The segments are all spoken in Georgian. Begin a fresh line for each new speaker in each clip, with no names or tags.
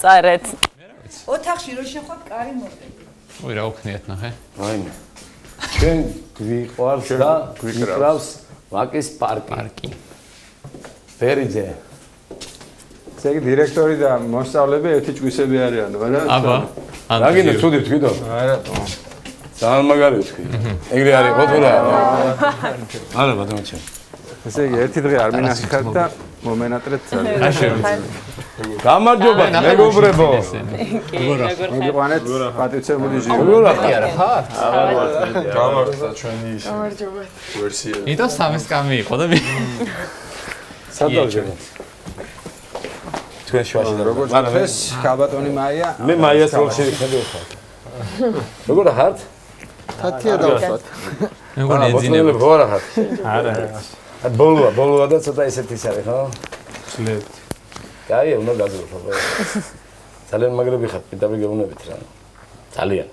აწარეთ.
ოთახში რო შეხოთ კარი მოდები.
ой, რა უქნიათ ნახე.
აიმე. ჩვენ გვიყვარს და გვიკრავს ვაკის პარკი. ბერიძე.
ესე იგი დირექტორი და მოსწავლეები ერთი ჭვისები არიანო, არა?
აბა.
რა გინდა ცუდი ვთქვიდო?
არა.
ძალიან მაგარი ვთქვი. ეგრე არის ხო თუ რა? არა ბატონო ჩემ.
ესე იგი ერთი დღე არ მინახეთ და მომენატრეთ ძალიან.
რა შევიცი.
გამარჯობა მეგობრებო.
მოგიყვანეთ პატივცემული ჟირი.
როგორ არა ხარ?
გამარჯობა ჩვენი ის. გამარჯობა. ვერსია.
იტო სამის კამი იყო და
სადავჯერა. თქვენ შუაში და
როგორც დღეს კაბატონი მაია.
მე მაიას როლში ვხედავ. როგორ ხართ?
თათია დავსვათ.
მეგონა ეძინება.
როგორ ხართ?
არა.
ბოლოა და ცოტა ესეთი ის არის ხო?
სლებთ.
კაი, უნდა გაზრდო. ძალიან მაგრები ხართ, პიტაბი გეუბნებით რა. ძალიან.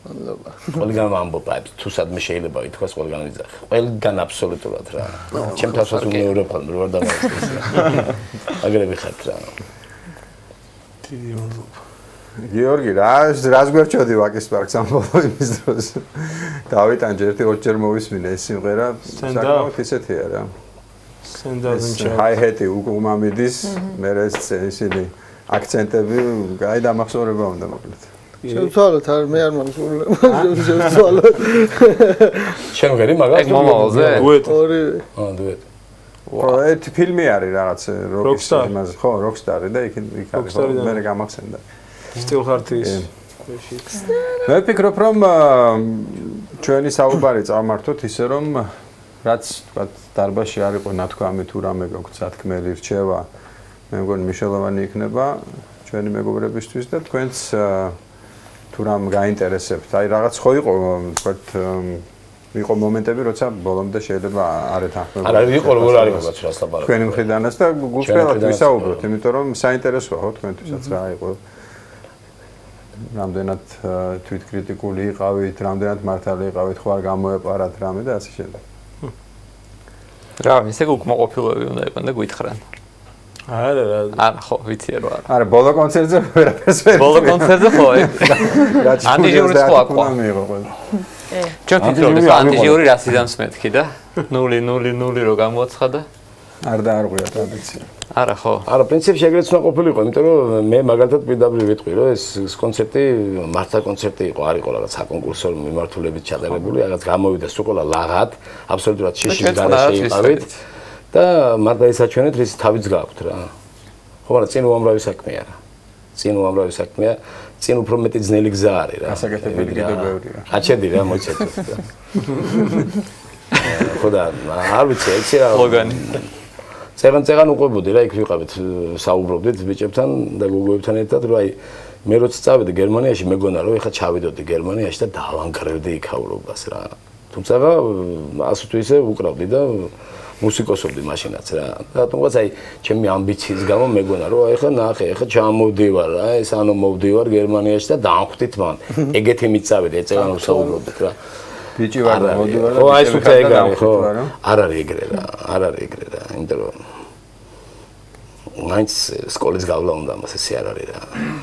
მადლობა.
ყველგან ვამბობ, თუ სადმე შეიძლება ითქვას ყველგან ვიძახი. ყველგან აბსოლუტურად რა. ჩემ თასაც უმეორებ ხოლმე რა დავასწრეს. მაგრები ხართ რა.
დიდი მადლობა.
გიორგი, რას გვერჩოდი ვაკის პარკს ამ ბოლო იმის დროს? დავით ანჯერტი ორჯერ მოვისმინე ეს სიმღერა, საკმაოდ ისეთია რა.
სენდაზინჩა.
ჰაი-ჰეტი უკუმამიდის, მე ეს ისინი აქცენტები, აი დამახსოვრება უნდა მოკლედ.
შევცვალოთ, მე არ მაქვს შევცვალოთ.
შენ ვერი მაგას?
ეგ მომავალზე?
დუეტი.
დუეტი.
ხო, ეს ფილმი არის რაღაც როკის იმაზე, ხო, როკსტარი და იქ არის, მე გამახსენდა.
სტილხარტის.
მე ვფიქრობ, რომ ჩვენი საუბარი წავმართოთ ისე რომ რაც თქვა დარბაზში არ იყო ნათქვამი თუ რამე გაქვთ სათქმელი რჩევა, მე მგონი მნიშვნელოვანი იქნება ჩვენი მეგობრებისთვის და თქვენც თუ რამ გაინტერესებთ. აი რაღაც ხო იყო თქვა იყო მომენტები, როცა ბოლომდე შეიძლება არ ეთანხმებოდა.
არა, იყო როგორ არის მაგაც რას ლაპარაკობ.
თქვენი მხრიდანაც და გულწრფელად ვისაუბროთ, იმიტომ რომ საინტერესოა ხო თქვენთვისაც რა იყო. რამდენად თვითკრიტიკული იყავით, რამდენად მართალი იყავით, ხო არ გამოეპარათ რამე და ასე შემდეგ.
რა, ისე უკმაყოფილოები უნდა იყვნენ და გვითხრან.
არა,
არა, ხო, ვიცი რა.
არა, ბოლო კონცერტზე ვერაფერს ვერ.
ბოლო კონცერტზე ხო, ანტიჟიურის ხო აკვა. ჩვენ ფიქრობთ, ანტიჟიური რას იდანს მეთქი და 0-0-0 რო გამოაცხადა.
არ დაარღვია ტრადიცია.
არა ხო.
არა, პრინციპში ეგრეც უნდა ყოფილიყო, იმიტომ რომ მე მაგალითად პირდაპირ ვიტყვი, რომ ეს კონცერტი მართლა კონცერტი იყო, არ იყო რაღაც საკონკურსო მიმართულებით ჩატარებული, რაღაც გამოვიდა სულ ყველა ლაღად, აბსოლუტურად შიშის გარეშე იყავით და მარტო ისაჩვენეთ, რის თავიც გააქვთ რა. ხო, მაგრამ წინ უამრავი საქმეა რა. წინ უამრავი საქმეა, წინ უფრო მეტი ძნელი გზა არის რა.
გასაკეთებელი კიდევ ბევრია.
აჩედი რა, მოიცეთ. ხო და არ ვიცი, ეცი რა.
ლოგანი.
წეგან უყვებოდი რა, იქ ვიყავით, საუბრობდით ბიჭებთან და გოგოებთან ერთად, რომ აი მე როცა წავედი გერმანიაში, მეგონა რომ ეხლა ჩავიდოდი გერმანიაში და დავანგრევდი იქაურობას რა. თუმცა ასე თუ ისე უკრავდი და მუსიკოსობდი მაშინაც რა. რატომღაც აი ჩემი ამბიციის გამო მეგონა რომ ეხლა ნახე, ეხლა ჩამოვდივარ რა, ეს ანუ მოვდივარ გერმანიაში და დავხვდით მან. ეგეთი მიწავედი, წეგან ვსაუბრობდით რა.
ბიჭი ვარ და მოვდივარ და
ხო, აი სულ ეგ არის ხო? არ არის ეგრე რა, არ არის ეგრე რა, იმიტომ რომ მაინც სკოლის გავლა უნდა მას ესე არ არის რა.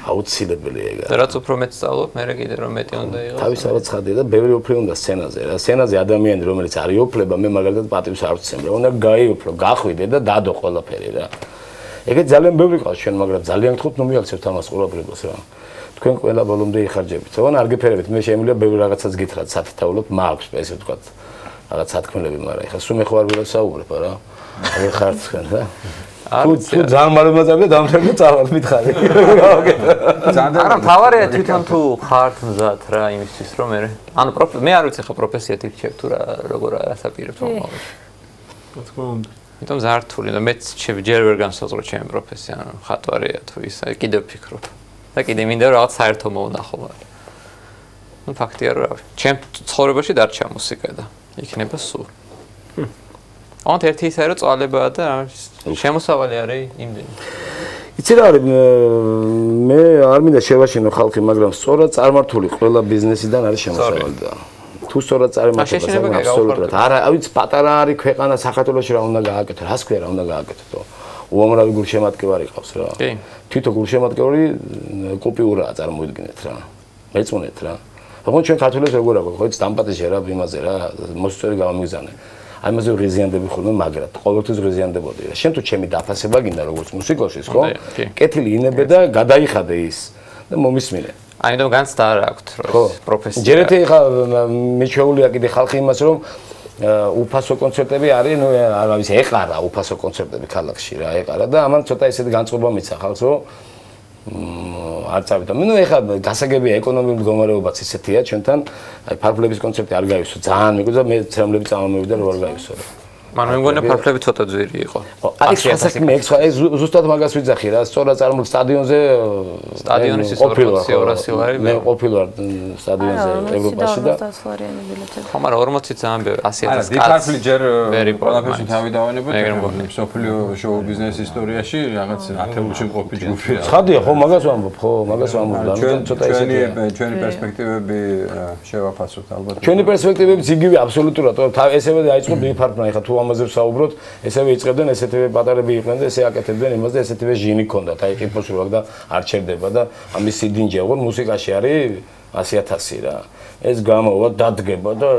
აუცილებელი ეგ არის.
რაც უფრო მეტ სწავლობ, მე კიდე რომ მეტი უნდა იყოს.
თავისთავად ცხადია და ბევრი უფლება უნდა სცენაზე რა. სცენაზე ადამიანი რომელიც არის უფლება, მე მაგალითად პატივს არ ვცემ რა. უნდა გაიუფლო, გახვიდე და დადო ყველაფერი რა. ეგეც ძალიან ბევრი ყავს ჩვენ, მაგრამ ძალიან გთხოვთ, ნუ მიაქცევთ ამას ყურადღებას რა. თქვენ ყველა ბოლომდე იხარჯებით. თორემ არ გიფერებით, მე შემიძლია ბევრი რაღაცას გითხრათ, სათითაულოდ მაქვს, ესე ვთქვათ, რაღაც სათქმელები, მაგრამ ეხლა სულ მე ხო არ ვილასაუბრებ რა. არ ხართ თქვენ რა. თუ ძალიან მარემაწები და დამთრებული წავალ მითხარი.
არა, თავარია თვითონ თუ ხართ მზად რა იმისთვის რომ ანუ მე არ ვიცი ხა პროფესია თირჩევ თუ რა როგორ ასაპირებ თომავში.
რა თქმა უნდა.
იმიტომ ზართული და მეც ჯერ ვერ განსაზღვრო ჩემი პროფესია, ანუ ხატვარია თუ ისა, კიდევ ვფიქრობ. და კიდე მინდა რომ რაღაც საერთო მოვნახო მაგრამ. ნუ ფაქტია რომ ჩემ ცხოვრებაში დარჩა მუსიკა და იქნება სულ. ანთ ერთი ისაა რომ წვალებაა და შემოსავალი არის იმდენი.
იცი რა არის მე არ მინდა შევაშინო ხალხი, მაგრამ სწორად წარმართული ყველა ბიზნესიდან არის შემოსავალი და თუ სწორად წარმართება აბსოლუტურად. არა, ავიც პატარა არის ქვეყანა საქართველოში რა უნდა გააკეთო, რას ქვია რა უნდა გააკეთო. უამრავი გულშემატკივარი ყავს რა. თვითონ გულშემატკივარი კოპიურაა წარმოიდგინეთ რა. მეწუნეთ რა. თქო ჩვენ ქართველებს როგორ აქვს, ხო იცი დამპატიჟე რა იმაზე რა, მოსწორი გამომიგზავნე. აი მასე ღიზიანდები ხოლმე მაგრად, ყოველთვის ღიზიანდებოდი რა. შენ თუ ჩემი დაფასება გინდა როგორც მუსიკოსის, ხო? კეთილი ინებე და გადაიხადე ის და მომისმინე.
აი და განცდა არ აქვს პროფესია.
ჯერ ერთი ხა მიჩვეულია კიდე ხალხი იმას რომ უფასო კონცერტები არის, ნუ არა ვიცი, ეყარა უფასო კონცერტები ქალაქში რა, ეყარა და ამან ცოტა ისეთი განწყობა მიცა ხალხს, რომ არ წავიდა. ნუ ეხლა გასაგებია ეკონომიკური მდგომარეობაც ისეთია ჩვენთან, აი ფარფლების კონცერტი არ გაივსო, ძალიან მიგვიდა მე ცრემლები წამომივიდა რომ არ გაივსო.
მან მე მგონია ფარფლები ცოტა ძვირი იყო.
აი ეს ზუსტად მაგას ვიძახი რა, სწორად წარმოდგ სტადიონზე
სტადიონის ის 200 ლარი.
მე ყოფილვარ სტადიონზე ევროპაში და
ხო, მაგრამ 40 ძალიან ბევრი 100,000
კაცი ჯერ ყველაფერში თავი დავანებოთ. სოფლიო შოუ ბიზნეს ისტორიაში რაღაც ათეულში მყოფი ჯგუფია.
ცხადია ხო, მაგას ვამბობ, ხო, მაგას ვამბობ და ცოტა ისეთია.
ჩვენი პერსპექტივები შევაფასოთ ალბათ.
ჩვენი პერსპექტივებიც იგივე აბსოლუტურად, ესევე დაიწყო ბიფარფნა, ეხლა თუ ამაზე ვსაუბროთ, ესევე იწყებდნენ ესეთივე პატარები იყვნენ და ესე აკეთებდნენ იმას და ესეთივე ჟინი ჰქონდათ, აი ყიფოს რო და არ ჩერდება და ამის სიდინჯე ოღონ მუსიკაში არის 100,000 რა. ეს გამოვა დადგება და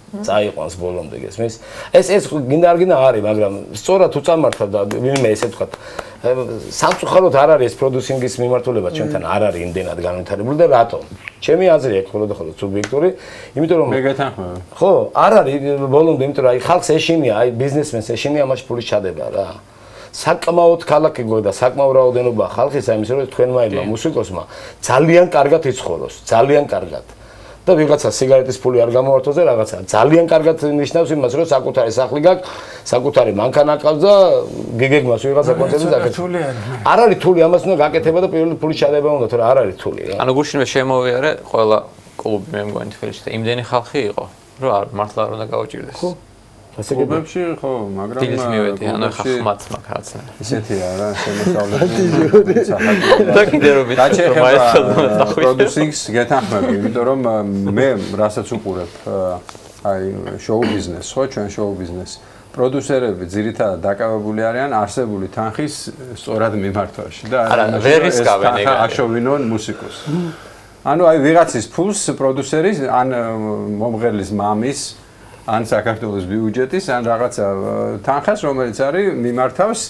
წაიყვანს ბოლომდე გესმის. ეს გინდა არ გინდა არის, მაგრამ სწორად თუ წამართვა და ვინმე ესე ვთქვათ, სამწუხაროდ არ არის ეს პროდიუსინგის მიმართულება ჩვენთან არ არის იმდენად განვითარებული და რატომ? ჩემი აზრია ხოლმე სუბიექტური, იმიტომ რომ
მე გეთანხმები.
ხო, არ არის ბოლომდე, იმიტომ რომ აი ხალხს ეშინია, აი ბიზნესმენს ეშინია ამაში ფული ჩადება რა. საკმაოდ ქალაქი გქონდა, საკმაოდ რაოდენობა ხალხის აი იმის რომ თქვენმა ელმა მუსიკოსმა ძალიან კარგად იცხოვროს, ძალიან კარგად. და ვიღაცა სიგარეტის ფული არ გამოვართოს და რაღაცა ძალიან კარგად ნიშნავს იმას რომ საკუთარი სახლი გაქვს, საკუთარი მანქანა ყავს და გეგეგმას ვიღაცა კონცერტზე აკეთებს. არ არის თული, ამას უნდა გაკეთება და პირველი ფული ჩადება უნდა, თორე არ არის თული რა.
ანუ გუშინვე შემოვიარე ყველა კლუბი მე მგონი თბილისში და იმდენი ხალხი იყო, რომ არ მართლა არ უნდა გაუჭირდეს.
ხო.
კლუბებში ხო, მაგრამ
დილით მივედი, ანუ ხახმაც მაგ რაღაცა.
ისეთია რა, შემოსავლები.
და კიდე რომ
დაჩეხება პროდიუსინგს გეთანხმები, იმიტომ რომ მე რასაც უყურებ აი შოუ ბიზნესს, ხო, ჩვენ შოუ ბიზნესს. პროდიუსერები ძირითადად დაკავებული არიან არსებული თანხის სწორად მიმართვაში და
არა ვერ რისკავენ ეგ.
აშოვინონ მუსიკოს. ანუ აი ვიღაცის ფულს პროდიუსერი ან მომღერლის მამის ან საქართველოს ბიუჯეტის ან რაღაცა თანხას რომელიც არის მიმართავს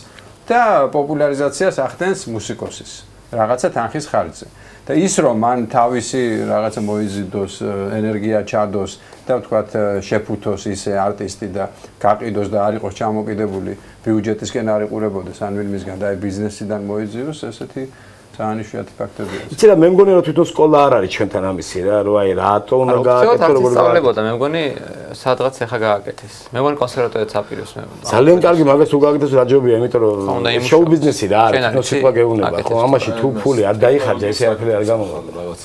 და პოპულარიზაციას ახდენს მუსიკოსის რაღაცა თანხის ხარჯზე და ის რომ მან თავისი რაღაცა მოიზიდოს ენერგია ჩადოს და ვთქვათ შეფუთოს ისე არტისტი და გაყიდოს და არ იყოს ჩამოკიდებული ბიუჯეტისკენ არ იყურებოდეს ან ვინმისგან და აი ბიზნესიდან მოიძიოს ესეთი ძალიან იშვიათი ფაქტორია.
იცი რა, მე მგონი რომ თვითონ სკოლა არ არის ჩვენთან ამისი რა, რომ აი რატო უნდა გააკეთო როგორ
გააკეთო. მე მგონი სადღაც ახლა გააკეთეს. მე მგონი კონსერვატორიაც აპირებს მე.
ძალიან კარგი მაგას თუ გააკეთოს რაჯობია, იმიტომ რომ შოუ ბიზნესი რა არის, თვითონ სიტყვა გეუბნება, ხო, ამაში თუ ფული არ დაიხარჯა, ესე არაფერი არ გამოვა რაღაც.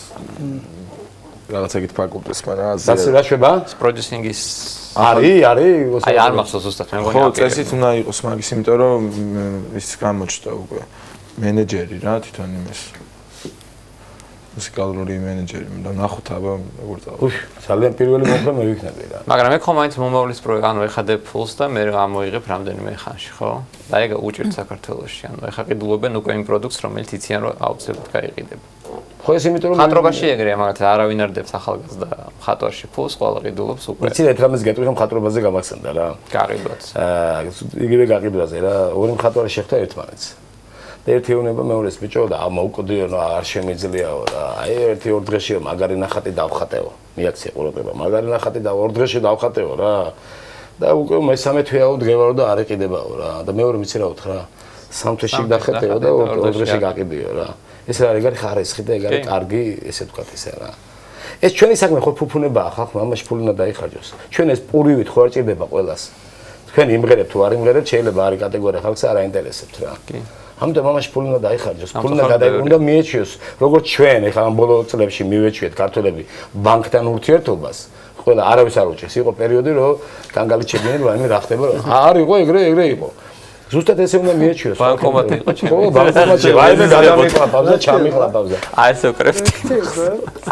რაღაცა გით ფაკულტეს, მაგრამ
ასე რა შვება?
პროდიუსინგის
არის.
აი არ მახსოვს ზუსტად მე მგონი.
ხო, წესით უნდა იყოს მაგის, იმიტომ რომ ის გამოჩნდა უკვე. მენეჯერი რა თვითონ იმის მუსიკალური მენეჯერი და ნახოთ აბა როგორ წავა.
ძალიან პირველი მომხრე მე ვიქნები რა.
მაგრამ მე ხომ მაინც მომავლის პროექტი, ანუ ეხადებ ფულს და მე ამოიღებ რამდენიმე ხანში, ხო? და ეგ უჭირთ საქართველოში. ანუ ეხა ყიდულობენ უკვე იმ პროდუქტს, რომელიც იციან რომ აუცილებლად გაიყიდება.
ხო ეს იმიტომ რომ
ხატრობაში ეგრეა, მაგალითად არავინ არ დებს ახალგაზრდა ხატვარში ფულს, ყველა ყიდულობს უკვე.
იცი რა რამეს გეტყვი ხომ ხატრობაზე გამახსენდა რა.
გაყიდვაც.
იგივე გაყიდვაზე რა, ორი მხატვარი შეხვდა ერთმანეთს. და ერთი ეუბნება მეორეს ბიჭო და მოუკვდიო არ შემიძლიაო რა. აი ერთი ორ დღეში მაგარი ნახატი დავხატეო. მიაქცია ყურადღება. მაგარი ნახატი და ორ დღეში დავხატეო რა. და უკვე მესამე თვეაო დგევარო და არ იყიდებაო რა. და მეორე მიცი რა უთხრა. სამ თვეში დახატეო და ორ დღეში გაკიდიო რა. ეს რა ეგ არის ხარისხი და ეგ არის კარგი, ესე ვთქვათ ისე რა. ეს ჩვენი საქმე ხო ფუფუნებაა ხალხმა, ამაში ფული უნდა დაიხარჯოს. ჩვენ ეს პურივით ხო არ ჭირდება ყველას. თქვენ იმღერებთ თუ არ იმღერებთ, შეიძლება არის კატეგორია ხალხს არ აინტერესებთ რა. კი. ამიტომ ამაში ფული უნდა დაიხარჯოს, ფული უნდა მიეჩიოს, როგორც ჩვენ ეხლა ამ ბოლო წლებში მივეჩვიეთ ქართველები ბანკთან ურთიერთობას. ყველა არავის არ უჭირს. იყო პერიოდი, რომ კანგალიჩებდნენ, რაიმე რა ხდება, არ იყო ეგრე იყო. ზუსტად ესე უნდა მიეჩიოს.
ბანკომატი იყო ჩემი.
ხო, ბანკომატი, რაიმე გადამიყლაპავს და ჩამიყლაპავს და
აი ესე უკრებთ.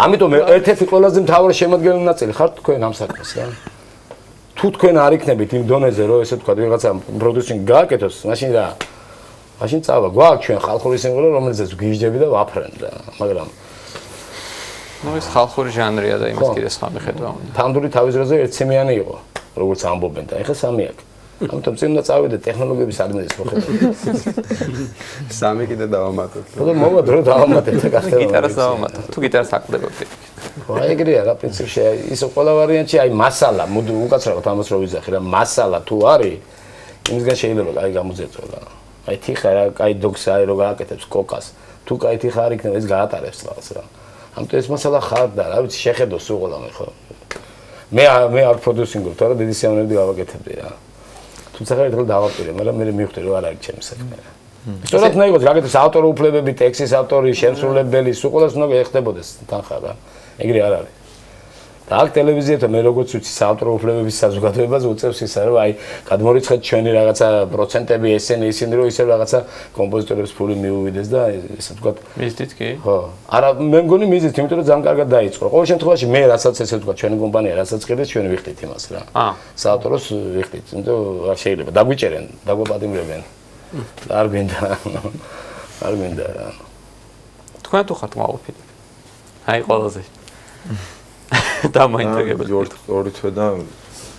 ამიტომ ერთ-ერთი ყველაზე მთავარი შემადგენელი ნაწილი ხართ თქვენ ამ საქმეს რა. თუ თქვენ არ იქნებით იმ დონეზე, რომ ესე ვთქვათ, ვიღაცა პროდიუსინგი გააკეთოს, მაშინ რა მაშინ წავა გვაქვს ჩვენ ხალხური სიმღერა რომელზეც გიჟდები და ვაფრენ რა მაგრამ
ნუ ეს ხალხური ჟანრია და იმას კიდე სხვა მიხედვა უნდა
თანდური თავისუფლება ერთცემიანი იყო როგორც ამბობენ და ეხლა სამი აქვს ამიტომ წინ უნდა წავიდე ტექნოლოგიების ადმინისტრაციის მოხდა
სამი კიდე დავამატოთ
და მოვა დრო დავამატეთ და გახდა
გიტარას დავამატოთ თუ გიტარას აკლდებოდი
აი ეგრეა რა პრინციპში ის ყველა ვარიანტი აი მასალა მოდი უკაცრავად ამას რო ვიზახი რა მასალა თუ არის იმისგან შეიძლება აი გამოძეწო რა აი თიხა რა აი დოგს აი რო გააკეთებს კოკას თუ აი თიხა არ იქნება ეს გაატარებს რაღაც რა ამიტომ ეს მასალა ხარ და რა ვიცი შეხედო სულ ყველა მე ხო მე არ პროდიუსინგობ თორე დიდი სიამოვნებით გავაკეთებდი რა თუმცა ხარ ერთხელ დავაპირე მაგრამ მე მივხვდი რომ არ არის ჩემი საქმე რა სწორად უნდა იყოს გაკეთებს ავტორ უფლებები ტექსტის ავტორი შემსრულებელი სულ ყველას უნდა ეხდებოდეს თანხა რა ეგრე არ არის და აქ ტელევიზიათან მე როგორც ვიცი ავტორ უფლებების საზოგადოებაზე უწევს ისა რომ აი გადმორიცხეთ ჩვენი რაღაცა პროცენტები ისინი რომ ისე რაღაცა კომპოზიტორებს ფული მიუვიდეს და ესე ვთქვათ
მისდით კი
ხო არა მე მგონი მიზით იმიტომ რომ ძალიან კარგად დაიწყო ყოველ შემთხვევაში მე რასაც ესე ვთქვათ ჩვენი კომპანია რასაც ყიდეთ ჩვენ ვიხდით იმას რა საავტოროს ვიხდით იმიტომ რა შეიძლება დაგვიჭერენ დაგვაპატიმრებენ არ გვინდა რა
თქვენ თუ ხართ მოაყოფილები აი ყველაზე დამაინტრიგებოდი
ორი თვე და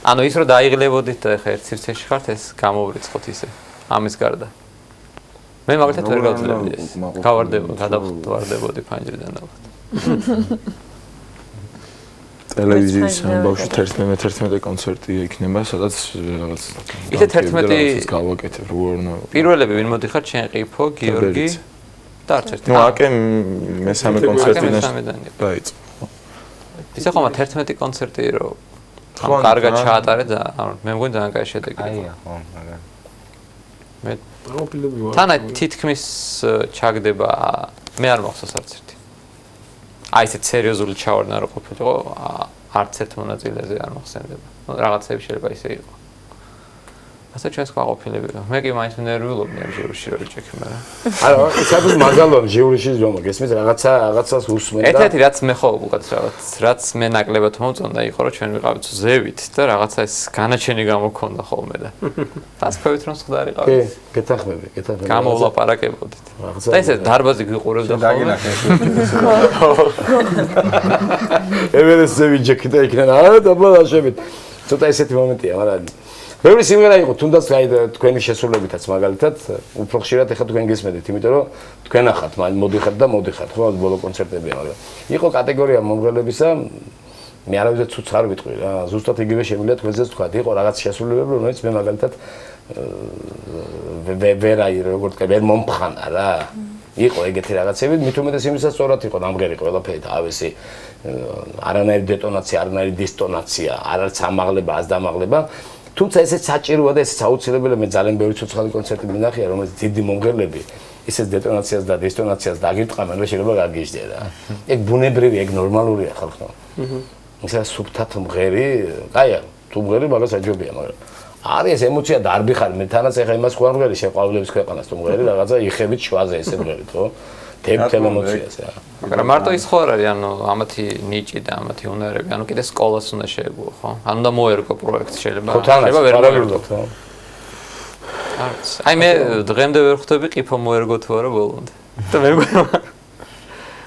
ანუ ის რომ დაიღლებოდით და ხა ერთ სივრცეში ხართ ეს გამოვრიცხოთ ისე ამის გარდა მე მაგალითად ვერ გავძლებდი ეს გადავარდებოდი ფანჯრიდან ალბათ
ტელევიზიის ამბავში 11 კონცერტი იქნება სადაც რაღაც
ისე 11
გავაკეთებ როგორ უნდა
პირველები ვინ მოდიხარ ჩემ ყიფო გიორგი და არც ერთი
ნუ აკე მესამე კონცერტიდან დაიწყო
ისე ხომ 11 კონცერტი რომ კარგად ჩაატარე და მე მგონი ძალიან კაი შედეგი
აია ხო მაგრამ
მე თანა თითქმის ჩაგდება მე არ მახსოვს არც ერთი აი ესეთ სერიოზული ჩავარდნა რო ყოფილიყო არც ერთ მონაწილეზე არ მახსენდება რაღაცები შეიძლება ისე იყო ასე ჩვენს ყოფილები მე კი მაინც ნერვიულობდი ამ ჟიურიში რო ვიჭექი მაგრამ
არა საერთოდ მაგალითად ჟიურიში რომ გესმის რაღაცას უსმენ და
ერთ-ერთი რაც მე ხო უკაცრავად რაც მე ნაკლებად მომწონდა იყო რომ ჩვენ ვიყავით ზევით და რაღაცა ეს განაჩენი გამოქონდა ხოლმე და დასკვევით რომ სხდარიყავით
კი გეთანხმები
გამოვლაპარაკებოდით და ესე დარბაზი გიყურებდა ხოლმე
ევერეს ზევით ჯექი და იქიდან არა დაბალაშებით ცოტა ესეთი მომენტია მაგრამ ბევრი სიმღერა იყო თუნდაც აი თქვენი შესრულებითაც მაგალითად უფრო ხშირად ეხა თქვენ გესმედით იმიტომ რომ თქვენ ახათ მოდიხართ და მოდიხართ ხო ბოლო კონცერტებია მაგრამ იყო კატეგორია მომღერლებისა მე არავითარ ცუც არ ვიტყვი რა ზუსტად იგივე შემიძლია თქვენზეც თქვა იყო რაღაც შესრულებები რომელიც მე მაგალითად ვერაი როგორც კი ვერ მომფხანა რა იყო ეგეთი რაღაცები მით უმეტეს იმისას სწორად იყო დამღერი ყველაფერი თავისი არანაირი დეტონაცია არანაირი დისტონაცია არც ამაღლება ას დამაღლება თუმცა ესეც საჭიროა და ესეც აუცილებელია მე ძალიან ბევრი ცოცხალი კონცერტები ვნახია რომელიც დიდი მომღერლები ისეთ დეტონაციას და დისტონაციას დაგირტყამენ რომ შეიძლება გაგიჟდე რა ეგ ბუნებრივი ეგ ნორმალურია ხალხო ისა სუბტათ მომღერი კაია თუ მომღერი მაგას აჯობია მაგრამ არის ეს ემოცია და არ ბიხარ მე თანაც ეხა იმას ხო არ მომღერი შეყვავლების ქვეყანას თუ მომღერი რაღაცა იხებით შვაზე ესე მომღერით ხო თემ ემოციას რა
მაგრამ მარტო ის ხო არ არის ანუ ამათი ნიჭი და ამათი უნარები ანუ კიდე სკოლას უნდა შეეგუო ხო ანუ და მოერგო პროექტს შეიძლება
ვერ მოერგოთ ხო
არც აი მე დღემდე ვერ ხვდები ყიფო მოერგო თუ არა ბოლომდე და მე მგონი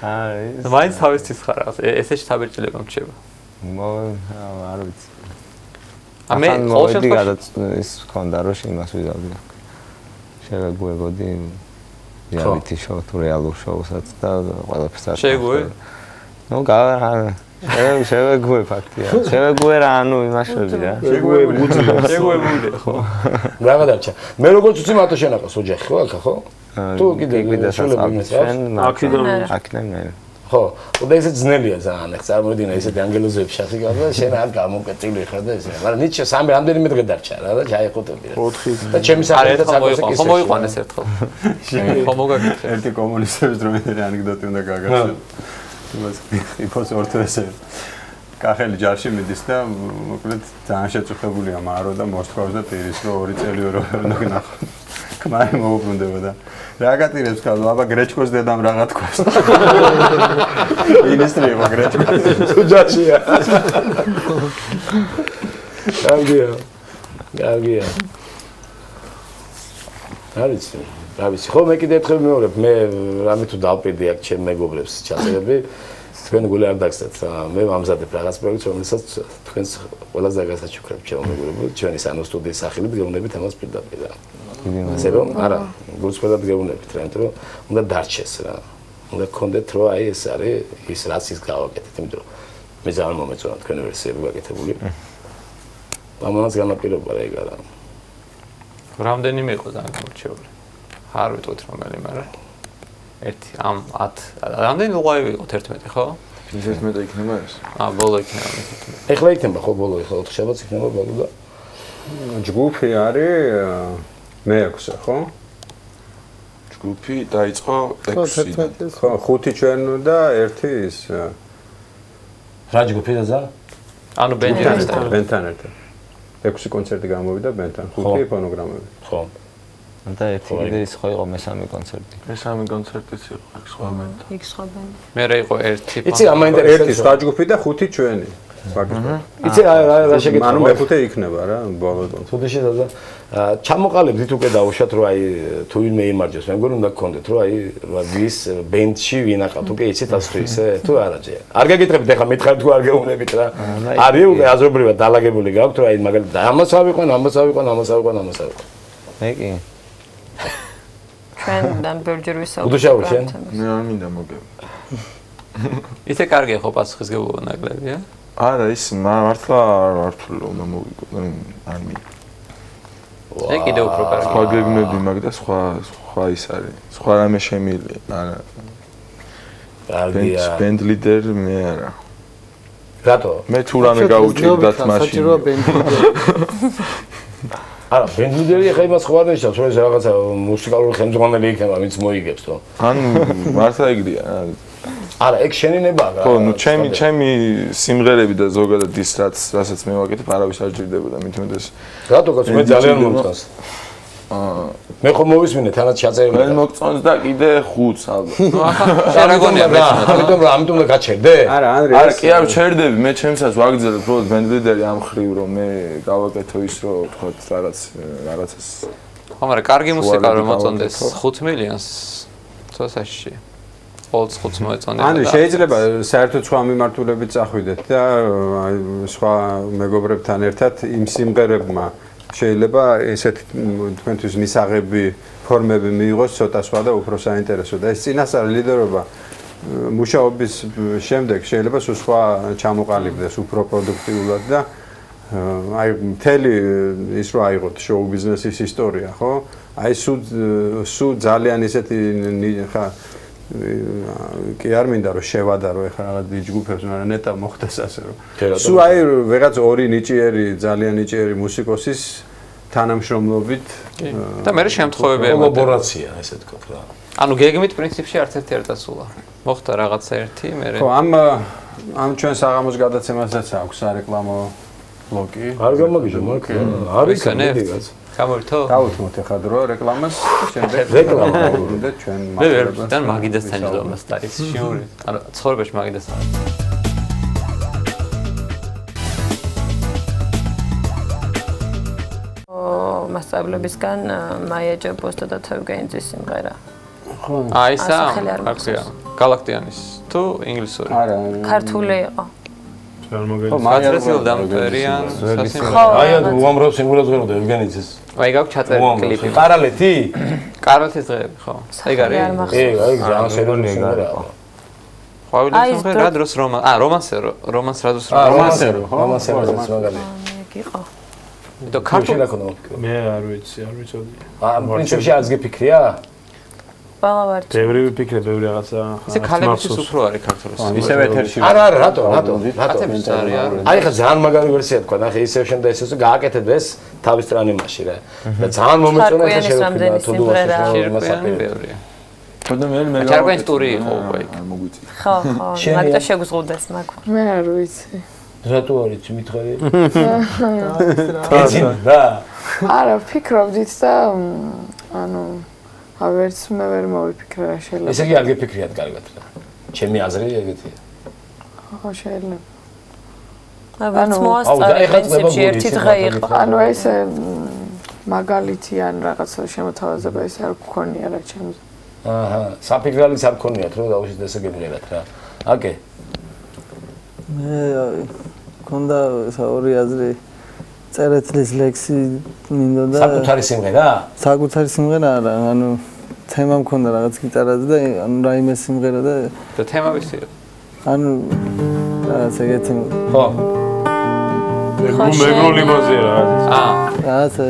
აი
მაინც თავისთვის ხარ ესე შთაბეჭდილება მრჩება
არ ვიცი
ამე
ყოველ შემთხვევაში ის ხონდა რომ იმას ვიზავდი შევეგუებოდი რეალიტი შოუ თუ რეალურ შოუსაც და ყველაფერს არ
შეგუე
ნუ შევეგუე ფაქტია შევეგუე რა ანუ იმასები რა
შეგუებული ხო
რა გადარჩა მე როგორც უცი მათო შენაყოს ოჯახი ხო აქა ხო თუ კიდე
შენ აქედან მე
ხო და ესე ძნელია ძალიან ახ წარმოიდგინე ესეთი ანგელოზები შეხი გავა შენ არ გამოკეთილი ხარ და ესე მაგრამ ნიჩე სამი რამდენიმე დღე დარჩა რა და ჩაიხუტები რა 4 და ჩემი საკუთრად საკუთრად
ხო მოიყვანეს ერთხელ ხო მოგაკითხე
ერთი კომუნისტების დროინდელი ანეკდოტი უნდა გაგახსენო იმას იფოს ორთვესე კახელი ჯარში მიდის და მოკლედ ძალიან შეწუხებულია მარო და მოსკოვს და პირის რო 2 წელი ვერ ნახო კმარი მოუბრუნდებოდა რა გატირებს კაცო აბა გრეჩკოს დედამ რაღა თქვას მინისტრი იყო გრეჩკოს
სუჯაშია კარგია არის რა ვიცი, ხო მე კიდე ერთხელ მეორებ, მე რამე თუ დავპირდი აქ ჩემ მეგობრებს ჩაწერები, თქვენ გული არ დაგცეთ რა, მე ვამზადებ რაღაც პროექტს, რომელსაც თქვენს ყველაზე გასაჩუქრებ ჩემ მეგობრებო, ჩვენი სანო სტუდიის სახელით გეუბნებით ამას პირდაპირ რა. ასე რომ, არა, გულწრფელად გეუბნებით რა, იმიტომ რომ უნდა დარჩეს რა. უნდა გქონდეთ რომ აი ეს არის ის რაც ის გავაკეთეთ, იმიტომ რომ მე ძალიან მომეწონა თქვენი ვერსიები გაკეთებული. ამას განაპირობა რა იგარა.
რამდენიმე იყო ძალიან გამორჩეული. არ ვიტყვით რომელი, მაგრამ ერთი ამ 10 რამდენი ლაივი იყო 11 ხო?
11 იქნება ეს.
ბოლო იქნება.
ეხლა იქნება ხო ბოლო ეხლა 4 შაბათს იქნება ბოლო და
ჯგუფი არის მე-6 ხო?
ჯგუფი დაიწყო 6-დან.
ხო, 5 ჩვენ და 1 ის
რა ჯგუფი და
ანუ
ბენთან ერთად. 6 კონცერტი გამოვიდა ბენთან, 5 ფონოგრამები.
ხო.
და ერთი კიდე ის ხო იყო მესამე კონცერტი.
მესამე კონცერტიც იყო ეგ სხვა ბენდა.
იქ სხვა ბენდა.
მე რა იყო ერთი
იცი ამაინტერესებს
1 სხვა ჯგუფი და 5 ჩვენი. ფაქტობრივად.
იცი რა შეგეძლო?
ანუ მე-5 იქნება რა, ბოლოს.
თუდეში და ჩამოყალიბდით უკვე დაუშვათ რომ აი თუ ვინმე იმარჯოს, მე მგონი უნდა გქონდეთ რომ აი ვის ბენდში ვინ აყავთ, უკვე იცით ასე თუ ისე თუ არა ჯერ. არ გაგიტრებით ახლა მითხარით თუ არ გეუბნებით რა. არის უკვე აზრობრივად დალაგებული გაქვთ რომ აი მაგალითად ამას ავიყვან.
მე კი
ჩვენთან ბევრჯერ ვისაუბრეთ.
უდუშაო შენ?
მე არ მინდა მოგები.
ისე კარგია ხო პასუხისგებლობა ნაკლებია?
არა ის მართლა არ ვთვლი რომ უნდა მოვიგო, არ მინდა.
ეგ კიდე უფრო კარგია.
სხვა გეგმები მაგ და სხვა ის არის. სხვა რამე შემიძლია. არა.
კარგია.
ბენდ ლიდერ მე არა.
რატო?
მე თუ რამე გაუჭირდათ მაშინ.
არა, ბენდ ლიდერი ახლა იმას ხო არ ნიშნავს, რომ ეს რაღაცა მუსიკალური ხელმძღვანელი იქნება, ვინც მოიგებს თო.
ან მართლა ეგრეა.
არა, ეგ შენინებაა რა.
ხო, ნუ ჩემი სიმღერები და ზოგადად ის რასაც მე ვაკეთებ, არავის არ ჭირდებოდა, მით უმეტეს.
რატო გაც მე ძალიან მომწონს. მე ხო მოვისმინე თანაც ჩაწერილი.
მე მოგწონს და კიდე 5-ს ალბათ.
შენ რა გონია მე?
ამიტომ და გაჩერდე?
არა, ანდრე.
არა, კი არ ჩერდები, მე ჩემსაც ვაგრძელებ უბრალოდ ბენდ ლიდერი ამ ხრივ რომ მე გავაკეთო ის რომ თქვა რაღაცას.
ხო, მაგრამ კარგი მუსიკა რომ მოწონდეს 5 მილიონს წესაში. ყოველს 5 მოეწონება.
ანუ შეიძლება საერთოდ სხვა მიმართულებით წახვიდეთ და სხვა მეგობრებთან ერთად იმ სიმღერებმა შეიძლება ესეთ თქვენთვის მისაღები ფორმები მიიღოს ცოტა სხვა და უფრო საინტერესო და ეს წინასწარ ლიდერობა მუშაობის შემდეგ შეიძლება სხვა ჩამოყალიბდეს უფრო პროდუქტიულად და აი მთელი ის რო აიღოთ შოუ ბიზნესის ისტორია ხო აი სულ ძალიან ისეთი ხა კი არ მინდა რომ შევადარო ეხლა რაღაც ჯგუფებს მაგრამ ნეტა მოხდეს ასე რომ სულ აი ვეღაც ორი ნიჭიერი ძალიან ნიჭიერი მუსიკოსის თანამშრომლობით
და მე შემთხვევებია
კოლაბორაცია ესე თქვა რა
ანუ გეგმით პრინციპში არც ერთი არ დასულა მოხდა რაღაცა ერთი მე
ხო ამ ჩვენ საღამოს გადაცემასაც აქვს სარეკლამო ბლოკი
არ გამოგიჟო მაგ არის კანედიკაც
გამორთო
დავუთმოთ ახლა დრო რეკლამას შემდეგ
რეკლამა
და ჩვენ
მე ვერთან მაგიდასთან ჯდომას და ის შიური ანუ ცხოვრებაში მაგიდასთან
მასწავლებისგან მაია ჯებოსტა და თევგენიძის სიმღერა.
ხო.
აი ესა აქია. გალაქტიანის თუ ინგლისური?
არა.
ქართული იყო.
ხო,
მაიასილ დამტერიან სასიმღერო.
აი ან უამრავ სიმღერას ვეროდა ევგენიძის.
აი გაქვს ჩაწერილი კლიპი.
კარალეთი?
კარალეთის დღეები, ხო. ეგ არის?
აი ძალიან სერიული სიმღერაა.
ყვავილი სიმღერა რა დროს რომანსერო რა დროს
რომანსერო მაგალითად.
იყო.
და ქართული
მე არ ვიცი, არ ვიცოდი.
პრინციპში არც გიფიქრია?
ყველა ვარ.
ბევრი ვიფიქრე, ბევრი რაღაცა.
ისე ქალებისთვის უფრო არის ქართულში.
ისევ ეთერში.
არა, რატო?
ათებს არის.
აი ხა ძალიან მაგარი ვერსია თქვა, ნახე ისევ შენ და ესეც გააკეთეთ ეს თავის ტრანიმაში რა. და ძალიან მომეწონა ეს შეიძლება თუ
სიმღერა.
ბევრია.
ხოდა მე
ჩარკვენ სტური იყო უკვე.
არ მოგვიწი.
ხო, მაგდა შეგზღუდეს მაგ.
მე არ ვიცი.
რატო არის მითხარი? ეცი რა.
არა, ფიქრობდით და ანუ ავერც მე ვერ მოვიფიქრე რა შეიძლება.
ესე იგი არ გიფიქრიათ კარგად რა. ჩემი აზრი ეგეთია.
ხო, შეიძლება.
ანუ მოასწავლე პრინციპში ერთი დღე იყო.
ანუ ეს მაგალითი ან რაღაცა შემოთავაზება ის არ გქონია რა ჩემს.
აჰა, საფიქრალიც არ გქონიათ რომ დაუშვით ესე გემღერათ რა. აკე.
მე კონდა ორი აზრი წერეთლის ლექსი მინდოდა
საკუთარი სიმღერა?
საკუთარი სიმღერა არა, ანუ თემა მქონდა რაღაც გიტარაზე და ანუ რაიმე სიმღერა და
თემა ვისია?
ანუ რაღაც ეგეთი
ხო.
მეგრული მოზია რა.
რაღაცა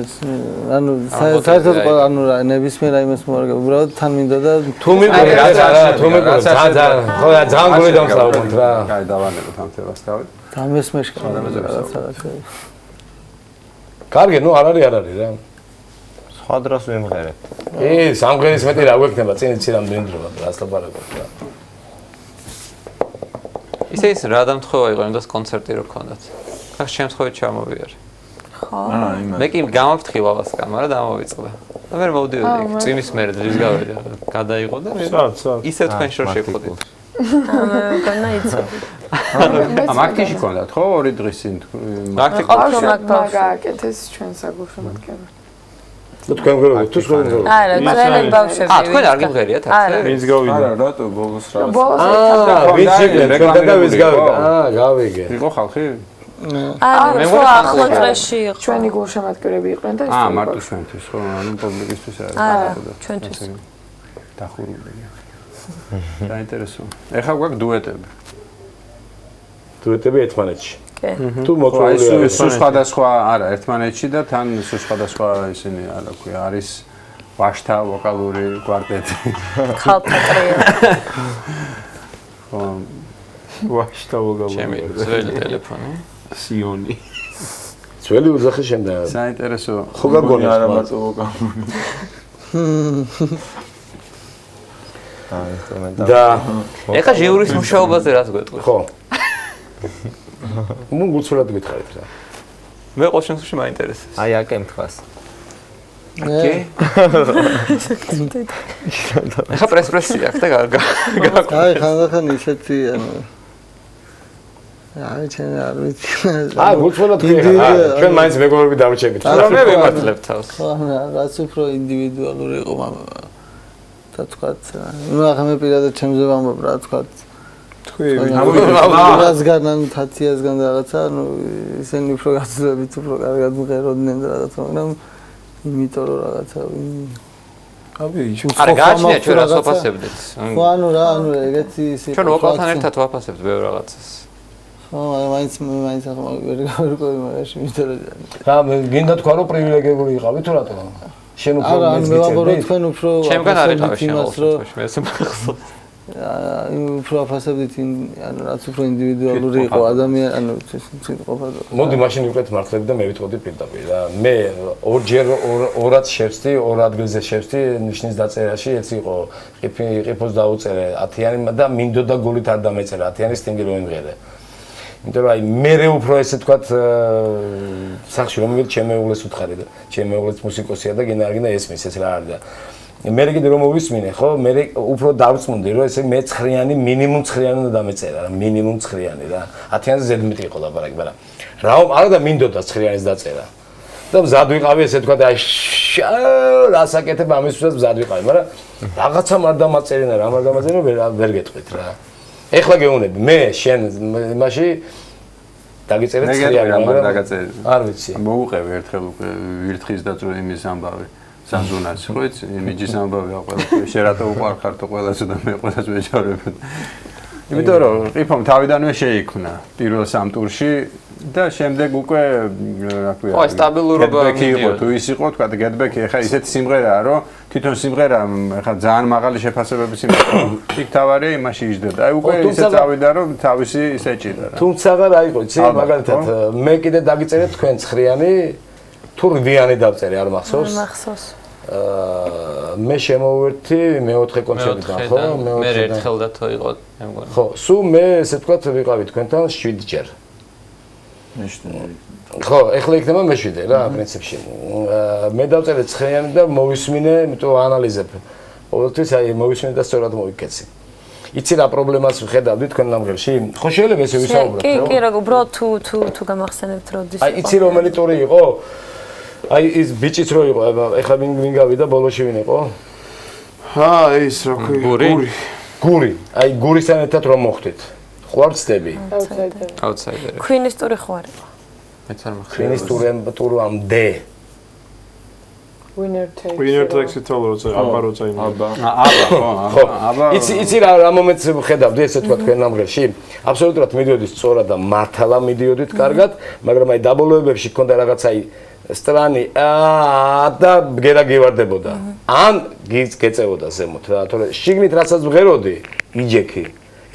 ანუ საერთოდ ანუ ნებისმიერ რაიმეს მოარგა უბრალოდ თან მინდოდა
თუ მიყვარს რა თუ მიყვარს ხო ძალიან გული დამსაუბროთ რა.
კაი დავანებოთ ამ თემას თავით.
დამესმეშ რაღაცა.
კარგი, ნუ არ არის რა.
სხვა დროს ვიმღერებ.
სამღერის მეტი რა გვექნება წინ იცი რამდენი დროა რას ლაპარაკობ რა.
ისე ის რა დამთხევა იყო იმდას კონცერტი რო ქონდათ. ახ შემთხვევით ჩამოვიარე.
ხო.
მე კი გამოვფრთხილ ავას კამარა და ამოვიწყდა. და მე მოვდიოდი წინის მერე დრის გავედი. გადაიღო და ისე თქვენ შორში ვხდით.
განა იცოდი.
ამ აქტიში ქონდათ ხო ორი დღის წინ?
აქტი
მაგააკეთეს ჩვენ საგულშემატკივრად.
და თქვენ გეროთ თუ თქვენ გეროთ?
არა, ძალიან ბავშვები.
თქვენ არ გიმღერიათ ასე?
ვინც გავიდა?
არა, რატო ბოლოს რა.
ვინც გიგდა და ვინც გავიდა? გავიგე.
იყო ხალხი?
არა, ხო ახლო წრეში იყო.
ჩვენი გულშემატკივრები იყვნენ და ის
მარტო ჩვენთვის ხო, ანუ პუბლიკისთვის არის.
არა, ჩვენთვის.
დახურულია. საინტერესო. ეხლა გვაქვს დუეტები.
დუეტები ერთმანეთში.
კი.
თუ მოწვეული
არის სულ სხვადასხვა, არა, ერთმანეთში და თან სულ სხვადასხვა ისინი არა ქვია, არის ვაშთა ვოკალური კვარტეტი.
ხალხთა ტრიო.
ხო.
ვაშთა ვოკალური.
ჩემი ძველი ტელეფონი.
სიონი.
ძველი უძახი შემდა.
საინტერესო.
ხო გაგონია
არა მარტო ვოკალური.
და
ეხა ჟიურის მუშაობაზე რას გვეტყვი?
ხო. მუ გუცულად გითხარით რა.
მე ყოველ შემთხვევაში მაინტერესებს.
აი აკე მთვას.
კი. ეხა პრესპრესია აქვს და
აი ხანდახან ისეთი ანუ აი ჩვენ არ ვიცი.
გუცულად გიხარ. ჩვენ მაინც მეგობრები დავრჩებით.
რა მე ვიმართლებ თავს.
ხო, რაც უფრო ინდივიდუალური იყო და თქვათ, ну ახლა მე პირადად ჩემზე ვამბობ რა თქვათ.
თქვი
რასგან ან თათიასგან რაღაცა, ну ისინი უფრო გაცილებით უფრო კარგად მღეროდნენ და რაღაცა, მაგრამ იმიტომ რომ რაღაცა
არა გააჩნია ჩვენ რას ვაფასებდით.
ხო ანუ რა, ანუ ეგეთი ისე
ჩვენ ვოკალთან ერთად ვაფასებთ ბევრ რაღაცას.
ხო, მაინც ახლა ვერ გავიგორი მაგაში იმიტომ რომ
რა გინდა თქვა რომ პრივილეგირებული იყავი თუ რატო? შენ უფრო
არა, ანუ მე ვამბობ თქვენ უფრო
ჩემგან არ იყავი შენ ყოველთვის მე ესე მახსოვს.
უფრო აფასებდით ანუ რაც უფრო ინდივიდუალური იყო ადამიანი ანუ ყოფა.
მოდი მაშინ ვიყეთ მართლები და მე ვიტყოდი პირდაპირ რა. მე ორჯერ ორად შევსდი, ორ ადგილზე შევსდი ნიშნის დაწერაში, ეს იყო ყიფოს დაუწერე 10-იანი და მინდოდა გულით არ დამეწერა 10-იანი სტინგი რომ იმღერე. იმიტომ რომ აი მე უფრო ესე თქვათ სახში რომ მივიდე ჩემ მეუღლეს უთხარი და ჩემ მეუღლეც მუსიკოსია და გინდა ესმის ეს რა არის და მე კიდე რომ მოვისმინე ხო მე უფრო დავწმუნდი რომ ესე მე 9-იანი მინიმუმ 9-იანი უნდა დამეწერა რა მინიმუმ 9-იანი რა 10-იანზე ზედმეტი იყო ლაპარაკი მაგრამ რა არა და მინდოდა 9-იანის დაწერა და მზად ვიყავი ესე თქვათ აი რასაკეთებ ამისთვისაც მზად ვიყავი მაგრამ რაღაცა არ დამაწერინა რა არ დამაწერინა ვერ გეტყვით რა ეხლა გეუნები მე შენ იმაში დაგიწერეთ 9-იანი არ ვიცი
მოუყევი ერთხელ უკვე ვირთხის დაწრო იმის ამბავი ზანზუნას ხო იცი იმიჯის ამბავია ყველა შენ რატო უყარხარ თო ყველასო და მე ყველას ვეჯარებ იმიტომ რომ ყიფომ თავიდანვე შეიქმნა პირველ სამ ტურში და შემდეგ უკვე რა ქვია
ხო სტაბილურობა
იყო თუ ის იყო თქვა გეტბექი ეხა ისეთი სიმღერაა რომ თვითონ სიმღერა ეხა ძალიან მაღალი შეფასებების სიმღერაა იქ თავარია იმაში იждდება აი უკვე ისე წავიდა რომ თავისი ისე ჭირდა რა
თუმცა რა იყო იცი მაგალითად მე კიდე დაგიწერეთ თქვენ 9-იანი თუ 8-იანი დავწერე არ მახსოვს?
მახსოვს.
მე შემოვერთი მეოთხე კონცერტიდან, ხო?
მე ერთხელ და თო იყო, მე მგონი.
ხო, სულ მე ესე ვთქვათ ვიყავი თქვენთან 7 ჯერ. ხო, ეხლა იქნება მე-7 რა, პრინციპში. მე დავწერე 9-იანი და მოვისმინე, იმიტომ ანალიზებ. ყოველთვის აი მოვისმინე და სწორად მოვიკეცი. იცი რა პრობლემას ვხედავდი თქვენ ნამღერში? ხო შეიძლება ესე ვისაუბროთ,
რა? კი, რა, უბრალოდ თუ გამახსენებთ როდის იყო.
აი იცი რომელი ტური იყო? აი ის ბიჭიც რო იყო, ეხლა ვინ გავიდა ბოლოში ვინ იყო?
ის რა ქვია?
გური. აი გურისთან ერთად რომ მოხდით. ხوار ვწდები.
აუთსაიდერი.
Queen-ის ტური ხო არ იყო?
მეც არ მახსოვს.
Queen-ის ტურამდე.
Winner
takes it all როცა აბა
აბა
იცი რა მომენტს ხედავდი ესე თქვა თქვენ ამღერში აბსოლუტურად მიდიოდი სწორად და მართლა მიდიოდით კარგად მაგრამ აი დაბოლოებებში ქონდა რაღაც აი სტრანი და გერა გივარდებოდა ან გეწევოდა ზემოთ რა თორე შიგნით რასაც ვღეროდი იჯექი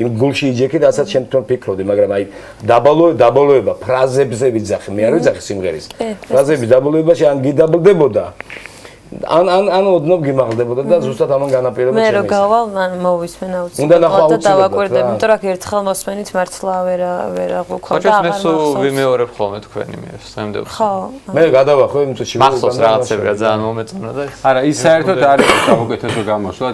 იმ გულში იჯექი რასაც შენ თვითონ ფიქრობდი მაგრამ აი დაბოლოება ფრაზებზე ვიძახი მე არ ვიძახი სიმღერის ფრაზების დაბოლოებაში ან გიდაბლდებოდა ან ოდნავ გიმაღლდებოდა და ზუსტად ამან განაპირობა
მე რო გავალ მან მოვისმენ აუცილებლად და დავაკვირდები იმიტომ რომ ერთხელ მოსმენით მართლა ვერ აღვქვა და
აღარ მახსოვს ვიმეორებ ხოლმე თქვენი მიერ სამდე
ხო
მე გადავახო იმიტომ რომ
მახსოვს რაღაცები რა ძალიან მომეწონა და
არა ის საერთოდ არის საუკეთესო გამოსვლა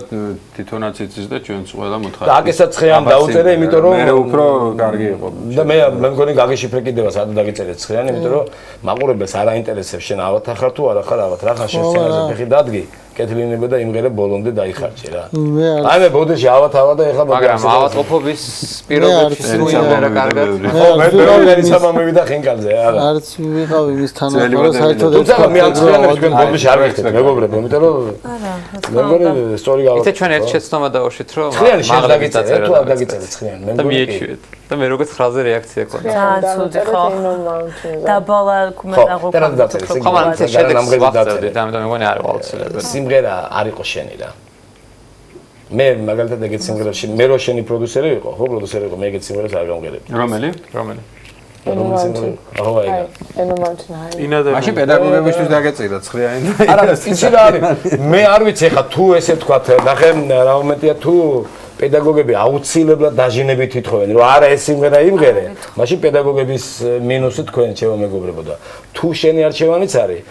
თვითონაც იცის და ჩვენც ყველა მოთხარ
და აკესაც ხეამ დაუწერე იმიტომ რომ
მე უფრო კარგი იყო
და მე მგონი გაგიშიფრე კიდევ სადაც დაგიწერე ცხრიანი იმიტომ რომ მაყურებელს არ აინტერესებს შენ ავათა ხარ თუ არა ხარ ავათ რა ხარ შენ სცენაზე ფეხი დადგი კეთილინებო და იმღერე ბოლომდე დაიხარჯე რა აი მე ბოდეში ავათა და ეხლა
მაგრამ ავატყოფობის პირობებში სიმღერა კარგად
ხო მე პირველი სამამივიდა ხინკალზე არა
არც ვიყავი მის თანახმად საერთოდ
თუმცა მე ამ ცხრიანებს თქვენ ბოდეში არ ვიხდეთ მეგობრებო იმიტომ რომ
არა
მე მგონი სტორი გავაკეთე
იცი ჩვენ ერთ შეცდომა დავუშვით რომ
ცხრიანი შენ დაგიწერე თუ არ დაგიწერე ცხრიანი მე
მგონი მიეჩვიეთ და მე როგორც ხრაზე რეაქცია ქონდა
ძალიან ცუდი ხო და ბოლა კუმეტაღო
ხო მაგრამ ეს შედეგს
ვახცევდი და ამიტომ მეგონი არ აუცილებელი
სიმღერა არ იყო შენი რა მე მაგალითად ეგეთ სიმღერაში მე რო შენი პროდიუსერი იყო ხო პროდიუსერი იყო მე ეგეთ სიმღერას არ გამგერებდი
რომელი
მაშინ პედაგოგებისთვის დაგეწირა ცხრიანი
არა იცი რა არის მე არ ვიცი ეხა თუ ესე თქვა ნახე რა მომენტია თუ პედაგოგები აუცილებლად დაჟინებით ითხოვენ რომ არა ეს სიმღერა იმღერე მაშინ პედაგოგების მინუსი თქვენ ჩემო მეგობრებო და თუ შენი არჩევანიც არის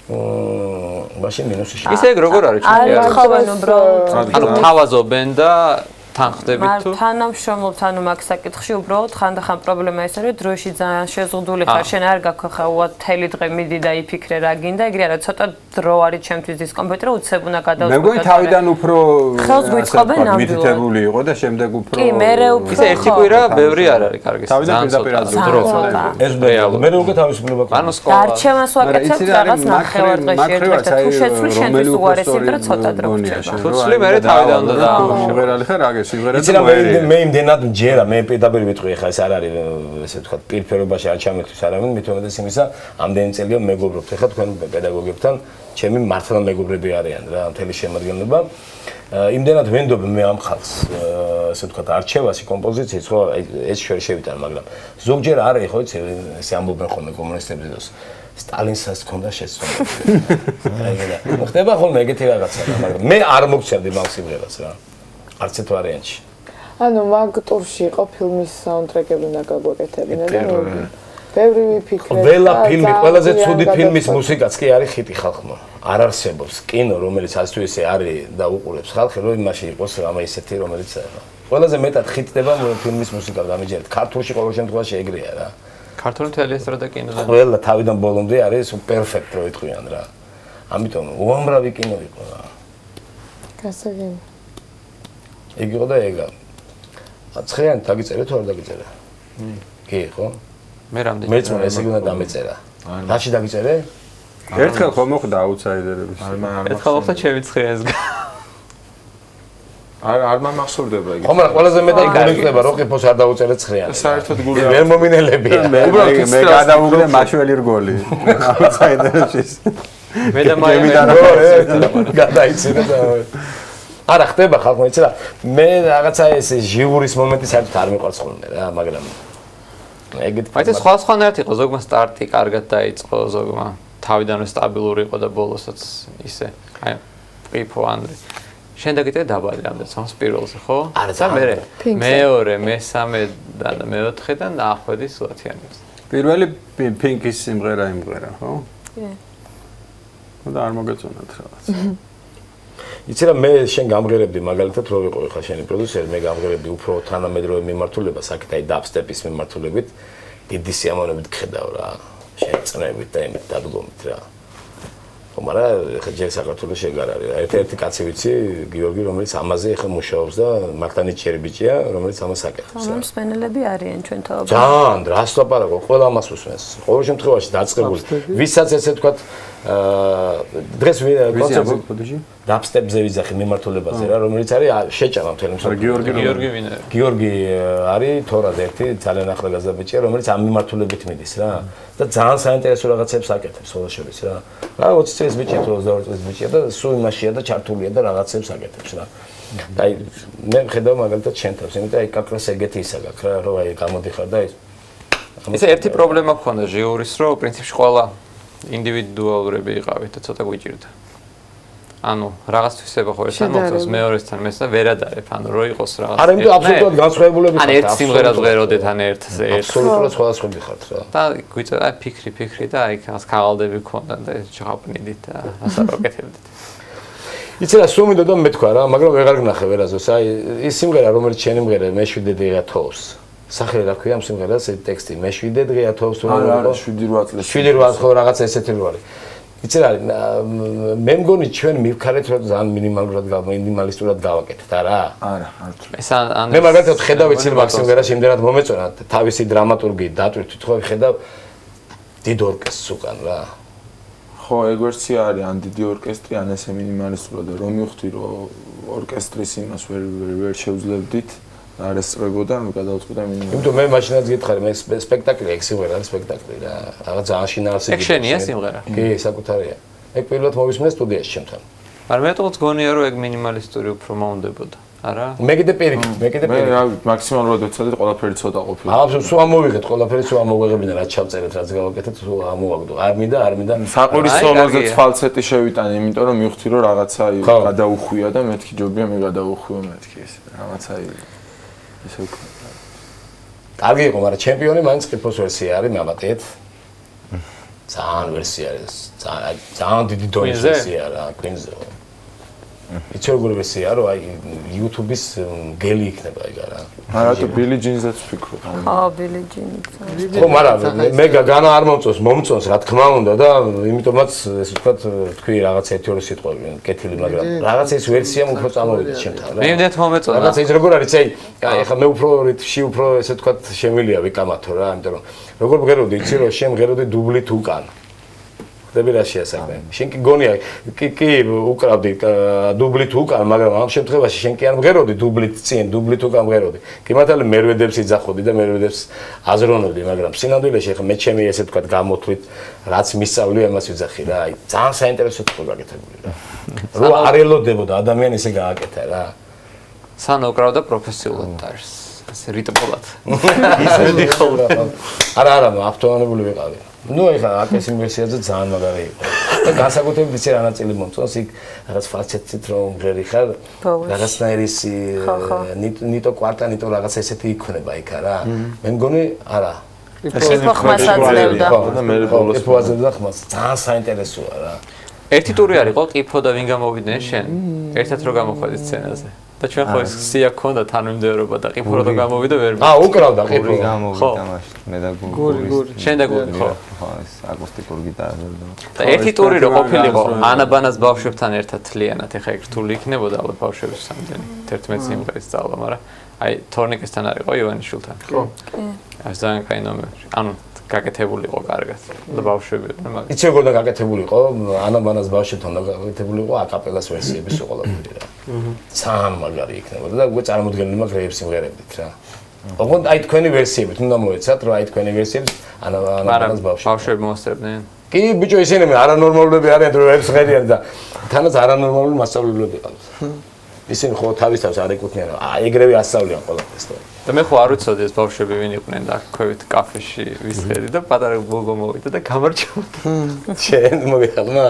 მაშინ მინუსი შენ
ისე როგორ არის
არ ხოვენ უბრალოდ
ანუ თავაზობენ და თანხდებით თუ
თანამშრომლობთ ანუ მაგ საკითხში უბრალოდ ხანდახან პრობლემა ეს არის დროში ძალიან შეზღუდული ხარ შენ არ გაქვს ხა თელი დღე მიდი და იფიქრე რა გინდა ეგრე არა ცოტა დრო არის ჩემთვის დისკომფორტი უცებ უნდა გადავწყვეტო
მე მგონი თავიდან უფრო
ხელს გვიწყობენ ნამდვილად
მითითებული იყო და შემდეგ უფრო
კი მე უფრო
ისე ერთი კვირა ბევრი არ არის კარგი
თავიდან პირდაპირ დრო
ეს მე უკვე თავისუფლება
ყო ანუ სკოლა
არჩევანს ვაკეთებ რაღაც ნახევარდღეში ერთ დღეში თუ შეცვლი შენთვის უარესი იმიტომ რომ ცოტა დრო გრჩება
თუ ცვლი მე თავიდან უნდა და
მომღერალი ხარ აგე სიმღერა
იცი რა მე იმდენად ჯერა მე პირდაპირ ვიტყვი ხა ეს არ არის ესე ვთქვათ პირფერობაში არ ჩამეთქვის არავინ მithomades იმისა ამდენი წელია მეგობრობთ ხა თქვენ პედაგოგებთან ჩემი მართლა მეგობრები არიან რა მთელი შემადგენლობა იმდენად ვენდობ მე ამ ხალხს ესე ვთქვათ არჩევაში კომპოზიციის ხო ეს შევ შევიტან მაგრამ ზოგჯერ არის ხო იცი ესე ამბობენ ხოლმე კომუნისტები დროს სტალინსაც ჰქონდა შეცდომა ხდება ხოლმე ეგეთი რაღაცა რა მაგრამ მე არ მოგცემდი მაგ სიმღერას რა არც ერთ ვარიანტში
ანუ მაგ ტურში იყო ფილმის საუნდტრეკები უნდა გაგვეკეთებინა და ბევრი ვიფიქრე
ყველა ფილმი ყველაზე ცუდი ფილმის მუსიკაც კი არის ხიტი ხალხმა არ არსებობს კინო რომელიც ასე თუ ისე არის და უყურებს ხალხი რომ იმაში იყოს რამა ისეთი რომელიც ყველაზე მეტად ხიტდება ფილმის მუსიკა გამიჯერეთ ქართულში ყოველ შემთხვევაში ეგრეა რა
ქართული თელესტრადა კინოზე
ყველა თავიდან ბოლომდე არის პერფექტ რო იტყვიან რა ამიტომ უამრავი კინო იყო რა
გასაგები
ეგ იყო და ეგა ცხრიანი დაგიწერე თუ არ დაგიწერე კი ხო
მე რამდენი
მეც მე ესე უნდა დამეწერა რაში დაგიწერე
ერთხელ ხომ მოხდა აუთსაიდერების
ერთხელ მოხდა ჩემი ცხრიანის
არ მახსოვდება იგი
ხომ რა ყველაზე მეტად გულიწება რო ყიფოს არ დაუწერე ცხრიანი
საერთოდ გული
ვერ მომინელებია
უბრალოდ მე გადავუგდე მაშველი რგოლი აუთსაიდერებში
მე და მაი
გადაიცინე და არა ხდება ხალხმა იცი რა მე რაღაცა ეს ჟიურის მომენტი საერთოდ არ მიყვარს ხოლმე რა მაგრამ ეგეთ
აი ეს სხვანაირად იყო ზოგმა სტარტი კარგად დაიწყო ზოგმა თავიდანვე სტაბილური იყო და ბოლოსაც ისე აი ყიფო ანდრე შენ დაგიწერე დაბალი რამდენ სამს პირველზე ხო და მეორე მესამე და მეოთხედან დაახვედი სულათიანებს
პირველი პინკის სიმღერა იმღერა ხო კი და არ მოგეწონათ რაღაც
იცი რა მე შენ გამღერებდი მაგალითად რო ვიყო ხა შენი პროდიუსერი მე გამღერებდი უფრო თანამედროვე მიმართულებას აქეთ აი დაბსტეპის მიმართულებით დიდი სიამოვნებით გხედავ რა შენ წნებით და იმით დადგომით რა მაგრამ ხა ჯერ საქართველოს შეგარ არის. ერთ-ერთი კაცი ვიცი, გიორგი, რომელიც ამაზე ხა მუშაობს და მართლანიჭიერი ბიჭია, რომელიც ამას აკეთებს.
ანუ მსმენელები არიან ჩვენ თაობა.
ძალიან, რას ლაპარაკო, ყველა ამას უსმენს. ყოველ შემთხვევაში დაწყებული. ვისაც ესე თქვა დღეს კონცერტი დაბსტეპზე ვიზახი მიმართულებაზე რა, რომელიც არის შეჭამა მთელი მსოფლიო.
გიორგი ვინ არის?
გიორგი არის თორად ერთი ძალიან ახალგაზრდა ბიჭია, რომელიც ამ მიმართულებით მიდის რა და ძალიან საინტერესო რაღაცებს აკეთებს ხოლმე შორის რა. რა 20 წლის ბიჭია თუ 22 წლის ბიჭია და სულ იმაშია და ჩართულია და რაღაცებს აკეთებს რა. და აი მე ხედავ მაგალითად შენთავს, იმიტომ აი კაკრას ეგეთი ისა გაქვს რა, რომ აი გამოდიხარ და ის
ესე ერთი პრობლემა გქონდა ჟიურის, რომ პრინციპში ყველა ინდივიდუალურები იყავით და ცოტა გვიჭირდა. ანუ რაღაც თვისება ხო ერთთან მოხდეს მეორესთან მესა ვერადარებ, ანუ რო იყოს რაღაც.
არა, იმიტომ აბსოლუტურად განსხვავებულები ხართ.
ან ერთ სიმღერას ღეროდეთ, ან ერთზე ერთ.
აბსოლუტურად სხვადასხვაები ხართ რა.
და გვიწევდა აი ფიქრი და აი ქას ქაღალდები გქონდა და ჩაყვნიდით და ასე ვაკეთებდით.
იცი რა სუმიდო და მე თქვა რა, მაგრამ ვეღარ გნახე ვერაზოს. აი ის სიმღერა რომელიც შენი მღერა მეშვიდე დღეა თოვს. სახელი რა ქვია ამ სიმღერას, ეს ტექსტი მეშვიდე დღეა თოვს რა
არა 7-8 წელი.
7-8 ხო რაღაც ესეთი რო არის. იცი რა, მე მგონი ჩვენ მივქარეთ რომ ძალიან მინიმალისტურად გავაკეთეთ, არა?
არა,
ეს ან
მე მაგალითად ხედავ ვიცი მაგ სიმღერას იმდენად მომეწონა, თავისი დრამატურგი დატვირთვით ხო ხედავ დიდ ორკესტრს უკან რა.
ხო, ეგ ვერსია არის ან დიდი ორკესტრი, ან ესე მინიმალისტურად და რომ მივხვდი რომ ორკესტრის იმას ვერ შევძლებდით. არ ესწრებოდა, ანუ გადავწყვიტე მინიმუმ.
იმიტომ მე მაშინაც გითხარი, მე სპექტაკლი, ეგ სიმღერა არის სპექტაკლი რა. რაღაც ძალიან შინაარსი.
ეგ შენია სიმღერა?
კი, საკუთარია. ეგ პირველად მოვისმენს სტუდიაში ჩემთან.
მაგრამ მე თვითონ გონია რომ ეგ მინიმალისტური უფრო მომდებოდა. არა?
მე კიდე პირიქით, მე
მაქსიმალურად ვეცადეთ ყველაფერი ცოტა ყოფილა.
აბსოლუტურად სულ ამოვიღეთ, ყველაფერი სულ ამოვიღებინა, რაც ჩავწერეთ, რაც გავაკეთეთ, სულ ამოვაგდო. არ მინდა.
საყურისწლოზე ფალცეტი შევიტანე, იმიტომ რომ მივხვდი რომ რაღაცა გადაუხვია და მეთქი ჯობია მე გადაუხვიო მეთქი ეს. რაღაცა ისე უკვე.
კარგი იყო, მაგრამ ჩემპიონი მაინც ყიფოს ვერსია არის, მამატეთ. ძალიან ვერსია არის, ძალიან დიდი დონის ვერსია რა, Queen-ზე. იცი როგორი ვერსია, რომ აი YouTube-ის გელი იქნება ეგ რა.
არა, თუ Billie Jean-ზეც ვფიქრობ.
ხო, Billie Jean-იც.
ხო, მაგრამ მე განა არ მომწონს, რა თქმა უნდა და იმიტომაც ესე ვთქვათ, თქვი რაღაც ერთი-ორი სიტყვები კეთილი, მაგრამ რაღაც ეს ვერსია უფრო წამოვიდა ჩემთან რა.
მე იმდენად მომეწონა.
რაღაც ის როგორ არის, აი ახლა მე უფრო რითში უფრო ესე ვთქვათ შემილია ვიკამათო რა, იმიტომ რომ როგორ მღეროდი, იცი რომ შემღეროდი დუბლით უკან. ხდები რა შეასაქმე. შენ კი გონია, კი უკრავდი დუბლით უკან, მაგრამ ამ შემთხვევაში შენ კი არ მღეროდი დუბლით წინ, დუბლით უკან მღეროდი. კი მართალი მერვედებს იძახოდი და მერვედებს აზროვნოდი, მაგრამ სინამდვილეში ახლა მე ჩემი ესე ვთქვათ გამოთვლით, რაც მისწავლია ამას ვიძახი რა. აი ძალიან საინტერესო თქო გაკეთებული რა. რო არ ელოდებოდა ადამიანი ესე გააკეთა რა.
სანო უკრავდა პროფესიულად არის. ასე რიტმულად. ისე დიხოლა.
არა, ავტონომიური ვიყავი. ნუ ეხლა აკეს ინვერსიაზე ძალიან მაგარი იყო. და განსაკუთრებით ვიცი რა ნაწილი მომწონს, იქ რაღაც ფალცეტით რომ მღერი ხარ, რაღაცნაირი ნიტო კვარტა, ნიტო რაღაც ესეთი იქნება იქ რა. მე მგონი არა.
ესეთი ხმას აძლევდა.
და მე ბოლოს
ეპოაზებდა ხმას. ძალიან საინტერესოა რა.
ერთი ტური არისო ყიფო და ვინ გამოვიდნენ შენ? ერთად რო გამოხვედი სცენაზე. და ჩვენ ხო ის სია გქონდა თანმიმდევრობა და ყიფო რო გამოვიდა ვერ
უკრავდა ყიფო
გამოვიდა მაშინ მე და
გური
შენ და გური ხო
ეს აკუსტიკური გიტარა
და ერთი ტური რო ყოფილიყო ანაბანას ბავშვებთან ერთად თლიანად ეხა ეგ რთული იქნებოდა ალბათ ბავშვების სამდენი 11 სიმღერის სწავლა მაგრამ აი თორნიკესთან არისო ივანიშვილთან
ხო
ეს ძალიან კაი ნომერი ანუ გაკეთებულიყო კარგად და ბავშვები მაგრამ
იცი როგორ და გაკეთებულიყო ანაბანას ბავშვებთან და გაკეთებულიყო აკაპელას ვერსიები სულ ყველაფერი რა ძალიან მაგარი იქნებოდა და უკვე წარმოდგენილი მაქვს რეებს სიმღერებით რა ოღონდ აი თქვენი ვერსიებით უნდა მოეცათ რომ აი თქვენი ვერსიებით ანაბანას
ბავშვები მოსწრებდნენ
კი ბიჭო ისინი არანორმალურები არიან რომ რეებს ხედიან და თანაც არანორმალური მასწავლებლები ყავთ ისინი ხო თავის თავს არ ეკუთვნიან აი ეგრევე ასწავლიან ყველაფერს
და მე ხო არ ვიცოდი ეს ბავშვები ვინ იყვნენ და ქვევით კაფეში ვისხედი და პატარა გოგო მოვიდა და გამარჯვებოდა
შენ მოგიხალმა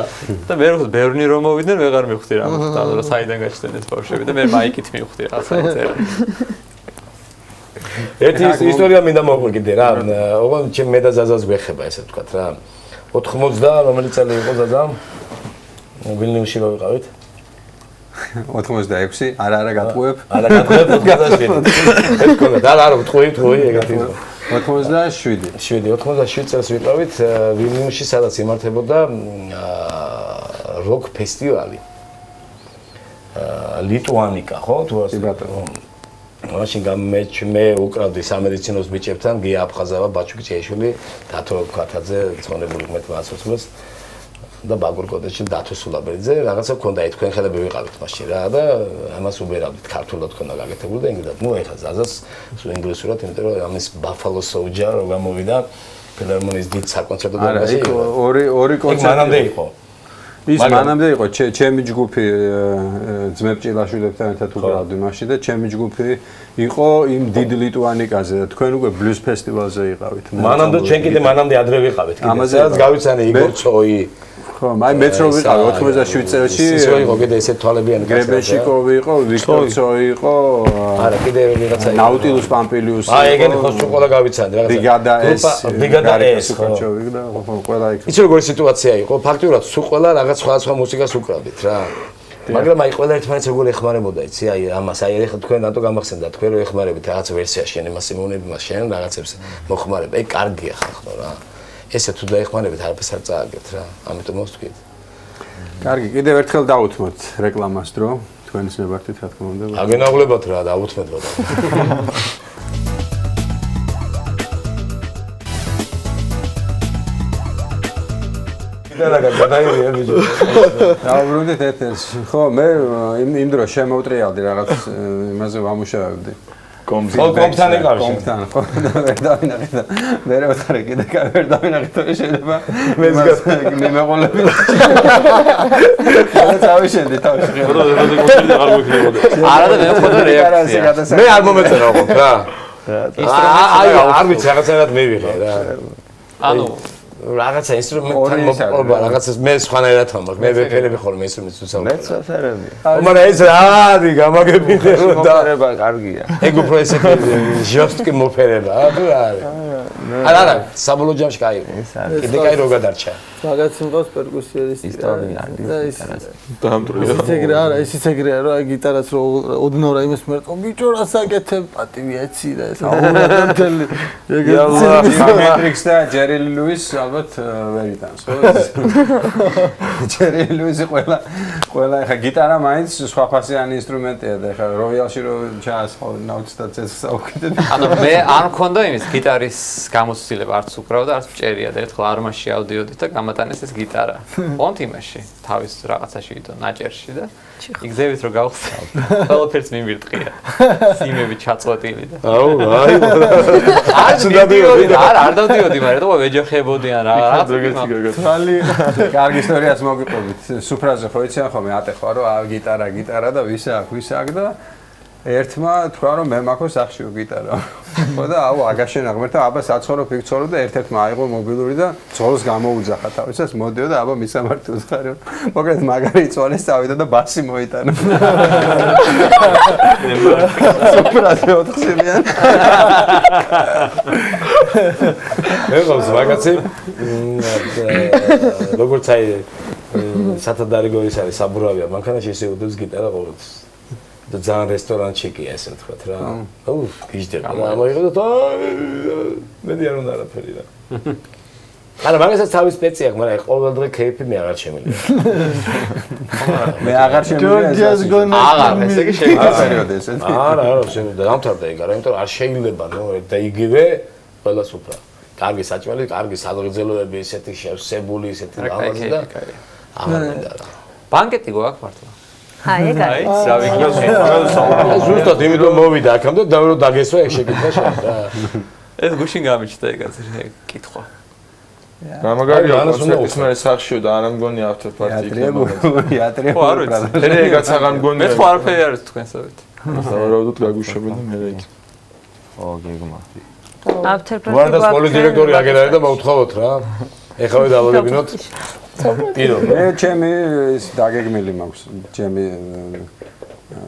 და მე რო ბევრი რომ მოვიდნენ ვეღარ მივხვდი რა მოხდა რომ საიდან გაჩნდნენ ეს ბავშვები და მე მაიკით მივხვდი რა საერთოდ
ერთი ისტორია მინდა მოვყვი კიდე რა ოღონდ ჩემ მე და ზაზას გვეხება ესე ვთქვათ რა 80 რომელი წელი იყო ზაზა ვილნიუსში რო ვიყავით
86 არა გატყუებ
87 ეს კონდა და არა ვტყვი ეგეთი
87
87 წელს ვიყავით ვილნიუსში სადაც იმართებოდა როკ ფესტივალი ლიტუანიკა ხო თუ ასე მაშინ მე უკრავდი სამედიცინოს ბიჭებთან გია აფხაზავა ბაჩუკი ჭეიშვილი დათო ქათაძე ცხონებული ღმერთ მასწავლებს და ბაგურ კოდეში დათო სულაბერიძე რაღაცა ქონდა თქვენ ხელები ვიყავით მაშინ რა და ამას უბერავდით ქართულად ქონდა გაკეთებული და ინგლისურად ნუ ეხლა ზაზას ინგლისურად იმიტომ რომ ამის Buffalo Soldier რო გამოვიდა ფილარმონიის დიდ საკონცერტო დარბაზში
ორი კონცერტი
მანამდე იყო
ის მანამდე იყო ჩემი ჯგუფი ძმებ ჭილაშვილებთან ერთად უკრავდი მაშინ და ჩემი ჯგუფი იყო იმ დიდ ლიტუანიკაზე და თქვენ უკვე ბლუზ ფესტივალზე იყავით
მანამდე ჩვენ კიდე მანამდე ადრე ვიყავით კიდე სადაც გავიცანე იგორ ცოი
ხო მაი მეც რო ვიყავი 97 წელში
ისო იყო კიდე ესე თვალებიანი
გრებეშიკოვი იყო ვიქტორ ცოი იყო
არა კიდე ვიღაცა
ნაუტილუს პამპილიუსი
აი ეგენი ხო სულ ყველა გავიცანე რაღაცა ბრიგადა ეს ხო
ყველა იქ
იცი როგორი სიტუაცია იყო ფაქტიურად სულ ყველა რაღაც სხვა მუსიკას უკრავდით რა მაგრამ აი ყველა ერთმანეთს როგორ ეხმარებოდა იცი აი ამას აი ეხლა თქვენ რატო გამახსენდა თქვენ რო ეხმარებით რაღაც ვერსიაში ან იმას იმუნები მას შენ რაღაცებს მოხმარებ ეგ კარგია ხალხო რა ესე თუ დაეხმარებით არაფერს არ წააგებთ რა ამიტომ მოსვით
კარგი კიდევ ერთხელ დავუთმოთ რეკლამას დრო თქვენის ნებართით რა თქმა უნდა
აგენაღლებათ რა დავუთმეთ რა გადაიღია ბიჭო.
დაუბრუნდით ეთერში. ხო, მე იმ დროს შემოვტრიალდი რაღაც იმაზე ვამუშავებდი.
კომპთან ეკავი.
კომპთან, ხო, ვერ დავინახე და მე ვეთხარი კიდე ვერ დავინახე თუ შეიძლება მე მეყოლები. და წავიშენდი თავში.
არა და მე ხოდა რეაქცია.
მე არ მომეწერა ხო რა. აი არ ვიცი რაღაცად მე ვიღე რა.
ანუ
რაღაცა ინსტრუმენტთან მოპყრობა, რაღაცას მე სხვანაირად ვამბობ. მე ვეფერები ხოლმე ინსტრუმენტს ვსაუბრობ.
მეც ვეფერები.
მაგრამ ეს რა არის გამაგებინე რომ და
მოფერება კარგია.
ეგ უფრო ესეთი ჟოსტკი მოფერება, თუ არის. არა, საბოლოო ჯამში კაი. კიდე კაი რო გადარჩა.
მაგაც იმყავს პერკუსიონისტი.
ისტორია არის.
დაამტრია.
ისეგრე არა, ის ისეგრეა რა გიტარას რო ოდნავ რა იმას მერტყო ბიჭო რა საკეთებ პატივი ეცი და ეს აუღებელი.
მენტრიქს და ჯერი ლუის ალბათ ვერ იტანს ხო? ჯერი ლუისი ყველა ეხა გიტარა მაინც სხვა ფასიანი ინსტრუმენტია და ეხა როიალში რო ჩაასხავ ნაუცდაც ეს საუკეთე.
ანუ მე არ მქონდა იმის გიტარის გამოცდილება არც უკრავდა, არც ჭერია და ერთხელ არმაში ავდიოდი და გამატანეს ეს გიტარა. ხონთ იმაში თავის რაღაცაში ვითო ნაჭერში და იგზევით რომ გავხსნათ. ყველაფერს მიმირტყია. სიმები ჩაწყვეტილი და.
აუ, აი.
არ დავდიოდი, მაგრამ თქო ვეჯახებოდიან რა.
თვალი კარგი ისტორიას მოგიყვებით. სუფრაზე ხო იციან ხოლმე ატეხვა რომ გიტარა და ვის აქ და ერთმა თქვა რომ მე მაქვს სახშიო გიტარა. ხო და აუ აგაშენა ღმერთო აბა საცხოვრო ფიქცორო და ერთ-ერთმა აიღო მობილური და ძოლს გამოუძახა თავისას მოდიო და აბა მისამართი უცხარი. მოკლედ მაგარი წვალეს წავიდა და ბასი მოიტანა. სუფრაზე 4 ხსნიან.
მე ყავს მაგაცი როგორც აი სათადარი გორის არის საბურავია მანქანაში ესე უდევს გიტარა ყოველთვის. და ძალიან რესტორანში კი ესე ვთქვათ რა. აუ, გიждდება. ამოიღო და მე არ უნდა არაფერი რა. არა, მაგასაც თავის სპეცი აქვს, მაგრამ ყოველ დღე кейფი მე აღარ შემიძლია.
მე აღარ შემიძლია.
აღარ, ესე იგი შეიძლება
პერიოდი ესეთი.
არა, შემიძლია დამთავრდა ეგ, არა, იმიტომ რომ არ შეიძლება ნუ და იგივე ყველა სუფრა. კარგი საჭმელი, კარგი სალღრძელოები, ესეთი შევსებული, ესეთი ლამაზი და აღარ მინდა რა.
ბანკეტი გვაქვს მართლა.
აი ეგ არის.
რა ვიქნა
ზუსტად იმიტომ მოვიდა აქამდე და რომ დაგესვა ეგ შეკითხვა შენ რა.
ეს გუშინ გამიჩნდა ეგაც კითხვა.
რა მაგარია კონცერტის მე სახშიო და არ ამგონია ავთო პარტი იქნება.
იატრია.
ხო არ ვიცი.
მე ეგაც აღარ მგონია.
მე ხო არაფერი არის თქვენსავით.
სავარაუდოდ გაგუშვებენ და მე რა იქ.
ო გეგმავდი.
აფთერფერტი
ვარდას პოლის დირექტორი აგერარი და მოვთხოვოთ რა. ეხავე დავაგებინოთ. პირო.
მე ჩემი ის დაგეგმილი მაქვს. ჩემი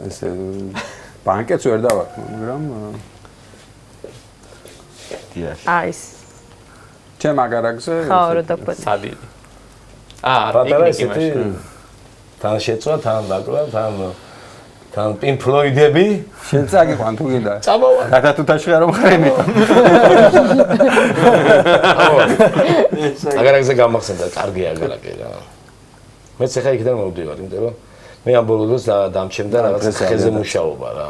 ესე ბანკეტს ვერ დავაქვს, მაგრამ
დიახ.
აის.
ჩემ აგარაკზე
ხო, რა დაგვეცი.
სადილი.
პატარა ესეთი თან შეწვა, თან დაკლა, თან პინ ფლოიდები.
შენ წაგიყვან თუ გინდა.
წამოვა.
გადა თუ თაში არ მომხარ იმიტომ.
აგარაკზე გამახსენდა, კარგი აგარაკი რა. მეც ახლა იქიდან მოვდივარ, იმიტომ რომ მე ამ ბოლო დროს დამჩემდა რაღაც ხეზე მუშაობა რა.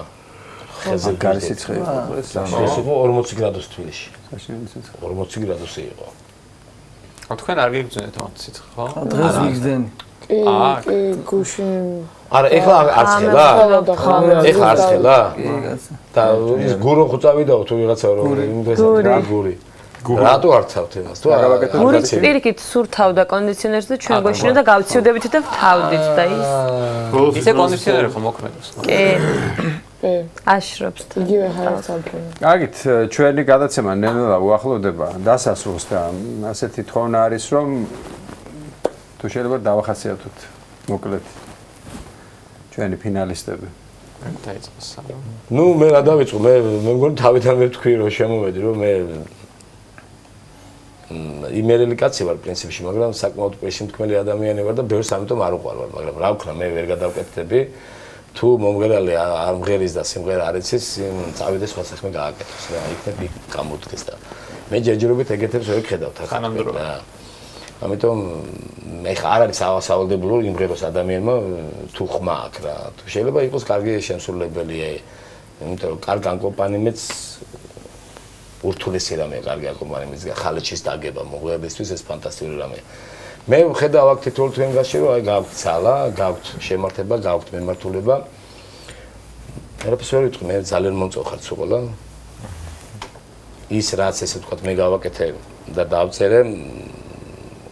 ხეზე
გარი სიცხე იყო.
ეს იყო 40 გრადუსი თბილისში. 40 გრადუსი იყო.
თქვენ არ გიგრძნეთ ამ სიცხე, ხო?
დღეს ვიგრძენი.
კი, გუში.
არა, ეხლა არც ხელა? ეხლა არც ხელა? და ის გურო ხო წავიდაო თუ ვიღაცა რომ იმდრეს გური. რატო არ თავთ იმას? თუ არ
გური პირიქით სურთავდა კონდიციონერს და ჩვენ გვეშინა და გავცივდებით და ვთავდით და ის.
ისე კონდიციონერი ხო მოქმედებს?
კი. აშრობს და
იგივე ხარც ამბობ.
კარგით, ჩვენი გადაცემა ნელ-ნელა უახლოვდება დასასრულს და ასეთი თხოვნა არის, რომ თუ შეიძლება დავახასიათოთ მოკლედ ჩვენი ფინალისტები.
დაიწყოს სამ.
ნუ მე რა დავიწყო, მე მგონი თავიდან მე ვთქვი რომ შემოვედი რომ მე იმერელი კაცი ვარ პრინციპში, მაგრამ საკმაოდ პესიმთქმელი ადამიანი ვარ და ბევრს ამიტომ არ უყვარვარ, მაგრამ რა ვქნა, მე ვერ გადავკეთდები. თუ მომღერალი არ მღერის და სიმღერა არ იცის, წავიდეს სხვა საქმე გააკეთოს რა, იქნებ იქ გამოდგეს და მე ჯერჯერობით ეგეთებს ვერ ვხედავთ ახლა. ამიტომ მე ხარ არის სავალდებულო იმღეროს ადამიანმა თუ ხმა აქვს რა. თუ შეიძლება იყოს კარგი შემსრულებელი, იმიტომ რომ კარგ კომპანიებს ურთულესი რამე კარგი კომპანიებს ხალეჩის დაგება მომღერლისთვის ეს ფანტასტიკური რამეა. მე ვხედავ აქ თითოეულ თვენგასში რომ აი გაქვთ ძალა, გაქვთ შემართება, გაქვთ მემართულება. ერაფერს ვერ ვიტყვი, მე ძალიან მომწოხარ სულ. ის რაც ესე ვთქვათ მე გავაკეთე და დავწერე,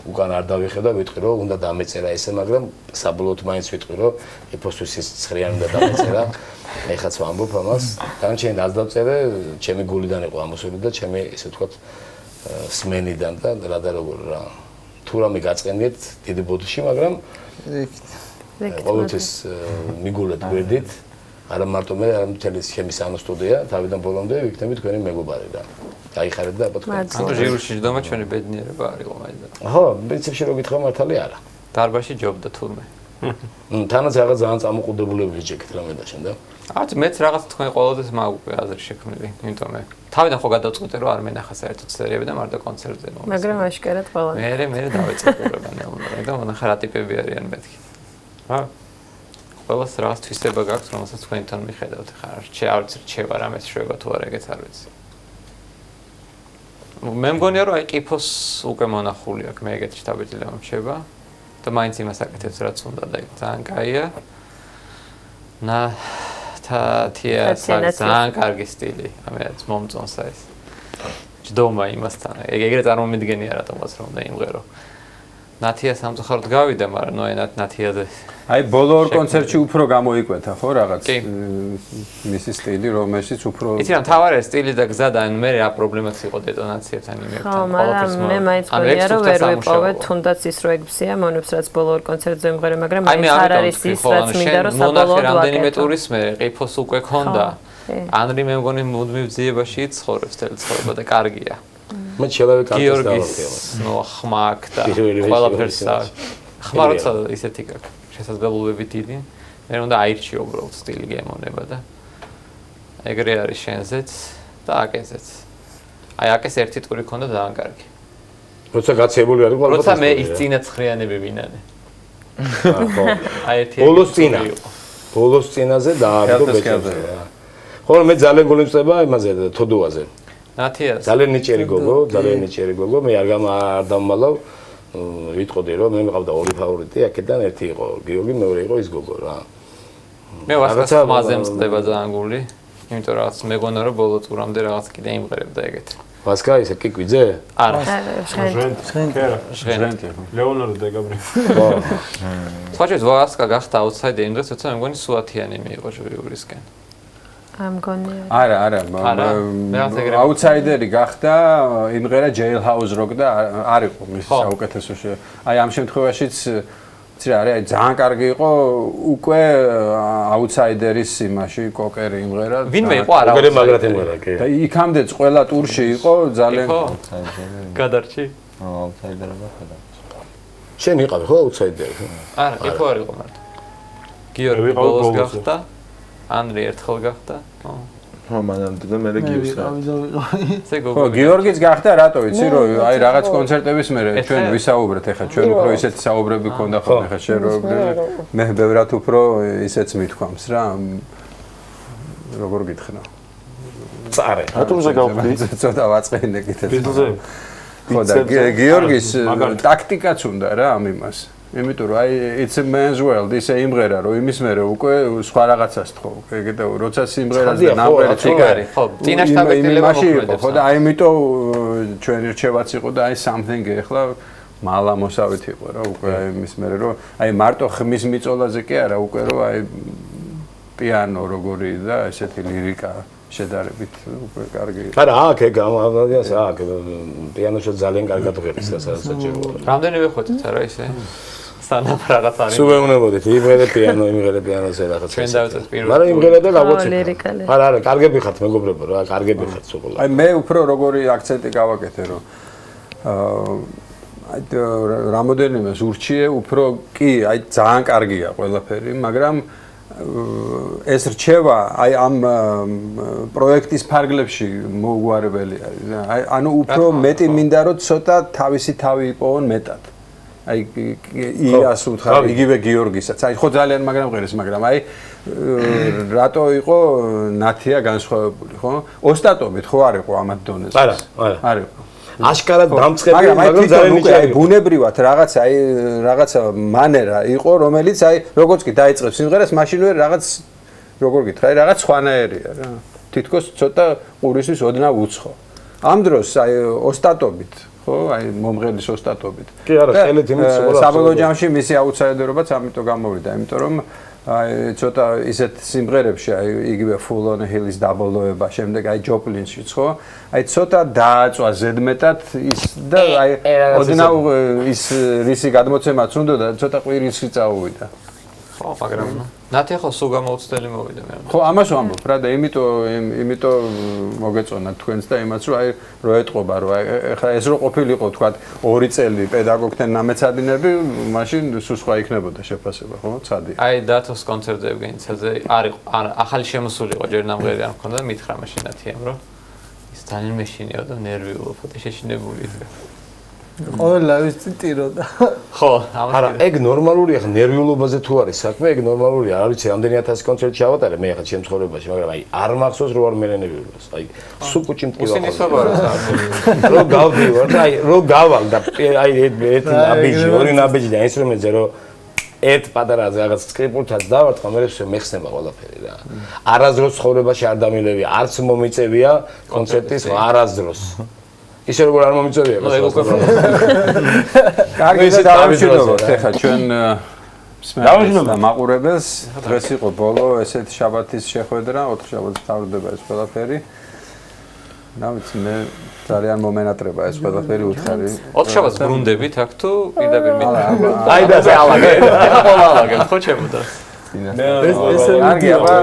უკან არ დავიხედა, ვიტყვი რომ უნდა დამეწერა ესე, მაგრამ საბოლოოდ მაინც ვიტყვი რომ ეპოსთვის ის ცხრიანი უნდა დამეწერა. ეხაც ვამბობ ამას. განჩენ რაც დავწერე, ჩემი გულიდან იყო ამოსული და ჩემი ესე ვთქვათ სმენიდან და რა და როგორ რა. თუ რამე გაწყენდით დიდი ბოდიში, მაგრამ ყოველთვის მიგულეთ გვერდით, არა მარტო მე, არა მთელი ჩემი სანოსტუდია, თავიდან ბოლომდე ვიქნები თქვენი მეგობარი და გაიხარეთ და აბა თქვენ.
ანუ ჟიურში ჯდომა ჩვენი ბედნიერება არ იყო მაინც.
ხო, პრინციპში რო გითხრა მართალი არა.
დარბაში ჯობდა თურმე.
თანაც რაღაც ძალიან წამოყუდებულები ვიჭექით რამე და შენ და.
არც მეც რაღაც თქვენ ყოველთვის მაგვიყვე აზრი შექმნილი, იმიტომ მე თავიდან ხო გადავწყვიტე რომ არ მენახა საერთოდ სერიები და მარტო კონცერტზე მოვა.
მაგრამ აშკარად ყველა.
მე დავეწყე ყურება ნელ-ნელა და მონახა რა ტიპები არიან მეთქი. რა? ყველას რაღაც თვისება გაქვს, რომელსაც თქვენთან მიხედავთ. ხა არც რჩება რამეს შვება თუ არა, ეგეც არ ვიცი. მე მგონია რომ აი ყიფოს უკვე მონახული აქვს, მე ეგეთი შტაბიძილება მრჩება და მაინც იმას აკეთებს რაც უნდა და ეგ ძალიან კაია. თათია ძალიან კარგი სტილი, ამერაც მომწონს ეს. ჯდომა იმასთან. ეგრე წარმომიდგენია რატომაც რომ უნდა იმღერო. ნათია სამწუხაროდ გავიდა, მაგრამ ნათიაზე
აი ბოლო ორ კონცერტში უფრო გამოიკვეთა ხო რაღაც მისი სტილი, რომელშიც უფრო
იცი რა თავარი სტილი და გზა და მე რა პრობლემაც იყო დეტონაციებთან იმებთან
ყოველთვის მე მაინც მგონია რომ ვერ ვიპოვე თუნდაც ის რო ეგბსია მონებს რაც ბოლო ორ კონცერტზე იმღერე, მაგრამ მაინც არ არის ის რაც მინდა რომ საბოლოოდ ვაკეთო.
რამდენიმე ტურის მე ყიფოს უკვე ქონდა. ანრი მე მგონი მუდმივ ძიებაში იცხოვრებს თელ ცხოვრება და კარგია.
მე შეიძლება
კარტას დავარქეო. ნუ ხმაკ და ყველაფერს ხმა როცა ისეთი გაქვს. შესაძლებლობები დიდი. მე უნდა აირჩიო უბრალოდ სტილი გემონება და ეგრე არის შენზეც და აკეზეც. აი აკეს ერთი ტური ქონდა ძალიან კარგი.
როცა გაცებული არის ალბათ.
როცა მე ის წინა ცხრიანები ვინანე.
ხო.
აი ერთი
ბოლოს წინაზე დააბდო ბეჭდზე. ხო მე ძალიან გულიმწება იმაზე თოდუაზე.
ნათიას.
ძალიან ნიჭიერი გოგო, მე არ დამმალავ. ვიტყოდი რომ მე მიყავდა ორი ფავორიტი, აქედან ერთი იყო გიორგი, მეორე იყო ის გოგო რა.
მე ვასკას მაზე მწყდება ძალიან გული, იმიტომ რაღაც მეგონა რომ ბოლო ტურამდე რაღაც კიდე იმღერებდა ეგეთ.
ვასკა ისე კიკვიძე?
არა.
ჟრენტი. ლეონარდო და გაბრიელ.
ხო.
სხვაჭეს ვასკა გახდა აუთსაიდერი იმ დღეს, როცა მე მგონი სუათიანი მიიღო ჟიურისკენ.
არა, აუთსაიდერი გახდა, იმღერა ჯეილჰაუზ როკ და არ იყო მის საუკეთესო აი ამ შემთხვევაშიც ცირა არის, აი ძალიან კარგი იყო უკვე აუთსაიდერის იმაში კოკერი იმღერა.
ვინმე იყო არა
კოკერი მაგრად იმღერა, კი.
და იქამდეც ყველა ტურში იყო ძალიან
გადარჩი.
აუთსაიდერობა ხდა.
შენ იყავი ხო აუთსაიდერი?
არა, იყო არ იყო მარტო. გიორგი ბოლოს გახდა. ანრი ერთხელ გახდა.
ხო მანამდე და მე გიოს რა
ხო გიორგიც გახდა რატო იცი რომ აი რაღაც კონცერტების მერე ჩვენ ვისაუბრეთ ეხლა ჩვენ უფრო ისეთი საუბრები გქონდა ხოლმე ეხლა შენ რო მე ბევრად უფრო ისეც მithქვამს რა როგორ გითხრა
წარე
რატომზე გავხდი
ცოტა ვაწყენე კიდე
ბიზნესზე
ხო და გიორგის ტაქტიკაც უნდა რა ამ იმას იმიტომ რომ აი it's a man's world ისე იმღერა რომ იმის მერე უკვე სხვა რაღაცას თქო ეგეთ როცა სიმღერას და ნამღერაც
არის ხო წინაშტაბეთილება მოქმედებს
ხო და აი იმიტომ ჩვენი რჩევაც იყო და აი something ეხლა მალამოსავით იყო რა უკვე აი იმის მერე რომ აი მარტო ხმის მიწოლაზე კი არა უკვე რომ აი პიანო როგორი და ესეთი ლირიკა შედარებით უკვე კარგი.
არა, აქ ეგ ამას აქ პიანოში ძალიან კარგად ღერს და სადაც საჭიროა.
რამდენივე ხვეთით არა ისე? სანამ რაღაც არის.
სულ ვეუბნებოდით, იმღერე პიანოზე რაღაც.
ჩვენ დავწერთ პირველად.
მაგრამ იმღერე და გავაცეთ. არა, კარგები ხართ მეგობრებო რა, კარგები ხართ სულ.
აი მე უფრო როგორი აქცენტი გავაკეთე რომ აი რამოდენიმეს ურჩიე უფრო კი აი ძალიან კარგია ყველაფერი, მაგრამ ეს რჩევა აი ამ პროექტის ფარგლებში მოუგვარებელი არის. აი ანუ უფრო მეტი მინდა რომ ცოტა თავისი თავი იპოვონ მეტად. აი იას უთხარ იგივე გიორგისაც. აი ხო ძალიან მაგრამ ღერეს, მაგრამ აი რატო იყო ნათია განსხვავებული, ხო? ოსტატობით ხო არ იყო ამათ დონეზე?
არა, არა.
არ იყო.
აშკარად დამწყები, მაგრამ ძალიან
ნიჭიერი. ბუნებრივად რაღაცა მანერა იყო, რომელიც აი როგორც კი დაიწყებს სიმღერას, მაშინვე რაღაც როგორ გითხრა, აი რაღაც სხვანაირია რა. თითქოს ცოტა ყურისთვის ოდნავ უცხო. ამ დროს აი ოსტატობით, ხო, აი მომღერლის ოსტატობით.
კი არა, ხელით იმით სულ
საბოლოო ჯამში მისი აუთსაიდერობაც ამიტომ გამოვიდა, იმიტომ რომ აი ცოტა ისეთ სიმღერებში აი იგივე Full on Hill-ის დაბოლოება, შემდეგ აი ჯოპლინშიც ხო? აი ცოტა დააწვა ზედმეტად ის და აი ოდნავ ის რისი გადმოცემაც უნდა და ცოტა ყვირილში წაუვიდა.
ხო, მაგრამ ნათია ხო სულ გამოუცდელი მოვიდა მე.
ხო, ამას ვამბობ რა და იმიტომ მოგეწონა თქვენს და იმაც რომ აი რო ეტყობა რომ ეხლა ეს რო ყოფილიყო თქვა 2 წელი პედაგოგთან ნამეცადინები, მაშინ სულ სხვა იქნებოდა შეფასება, ხო? ცადია.
აი დათოს კონცერტზე ევგენიცაძე არისო, ახალი შემოსული იყო, ჯერ ნამღერი არ მქონდა, მითხრა მაშინ ნათიამ რომ ის ძალიან მეშინიო და ნერვიულობ და შეშინებული იყო.
ყველა ვიცი ტიროდა.
ხო,
არა, ეგ ნორმალურია, ხა ნერვიულობაზე თუ არის საქმე, ეგ ნორმალურია, არ ვიცი, რამდენი 1000 კონცერტი ჩავატარე მე ხა ჩემ ცხოვრებაში, მაგრამ აი არ მახსოვს რო არ მერენებიულოს. აი სუპუჩი მტკივა.
უსინისობა რა
რო გავდივარ და აი რო გავალ და აი ერთ ნაბიჯი, ორი ნაბიჯი და ინსტრუმენტზე რო ერთ პატარა რაღაც სკრიპულთაც დავარტყა, მე მეხსნება ყველაფერი რა. არასდროს ცხოვრებაში არ დამილევია, არც მომიწევია კონცერტის არასდროს. ისე როგორ არ მომიწევია.
ნუ ეგ უკვე
კარგი და დავამშვიდობოთ ახლა ჩვენ და მაყურებელს. დღეს იყო ბოლო ესეთი შაბათის შეხვედრა, 4 შაბათს თავდება ეს ყველაფერი. რა ვიცი მე ძალიან მომენატრება ეს ყველაფერი უთხარი.
4 შაბათს ბრუნდებით აქ თუ პირდაპირ მე.
აი და ზე ალაგე.
ყველა ალაგე ხო ჩემოდა.
ეს კარგი აბა